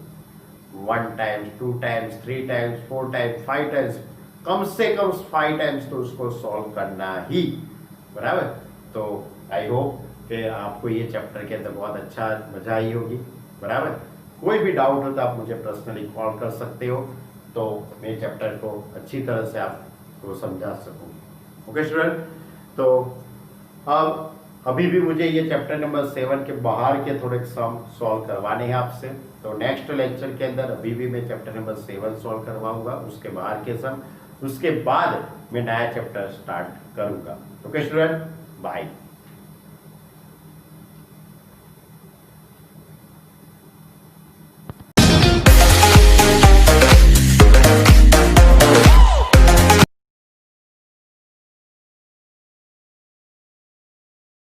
1 times 2 times 3 times 4 times 5 times, कम से कम 5 टाइम्स तो उसको सॉल्व करना ही, बराबर? तो आई होप कि आपको ये चैप्टर के अंदर बहुत अच्छा मजा आई होगी, बराबर? कोई भी डाउट हो तो आप मुझे पर्सनली कॉल कर सकते हो, तो मैं चैप्टर को अच्छी तरह से आपको समझा सकूँ। ओके स्टूडेंट, तो अब अभी भी मुझे ये चैप्टर नंबर 7 के बाहर के थोड़े सम सॉल्व करवाने हैं आपसे, तो नेक्स्ट लेक्चर के अंदर अभी भी मैं चैप्टर नंबर 7 सॉल्व करवाऊंगा, उसके बाहर के सम, उसके बाद मैं नया चैप्टर स्टार्ट करूंगा। Okay student, Bye.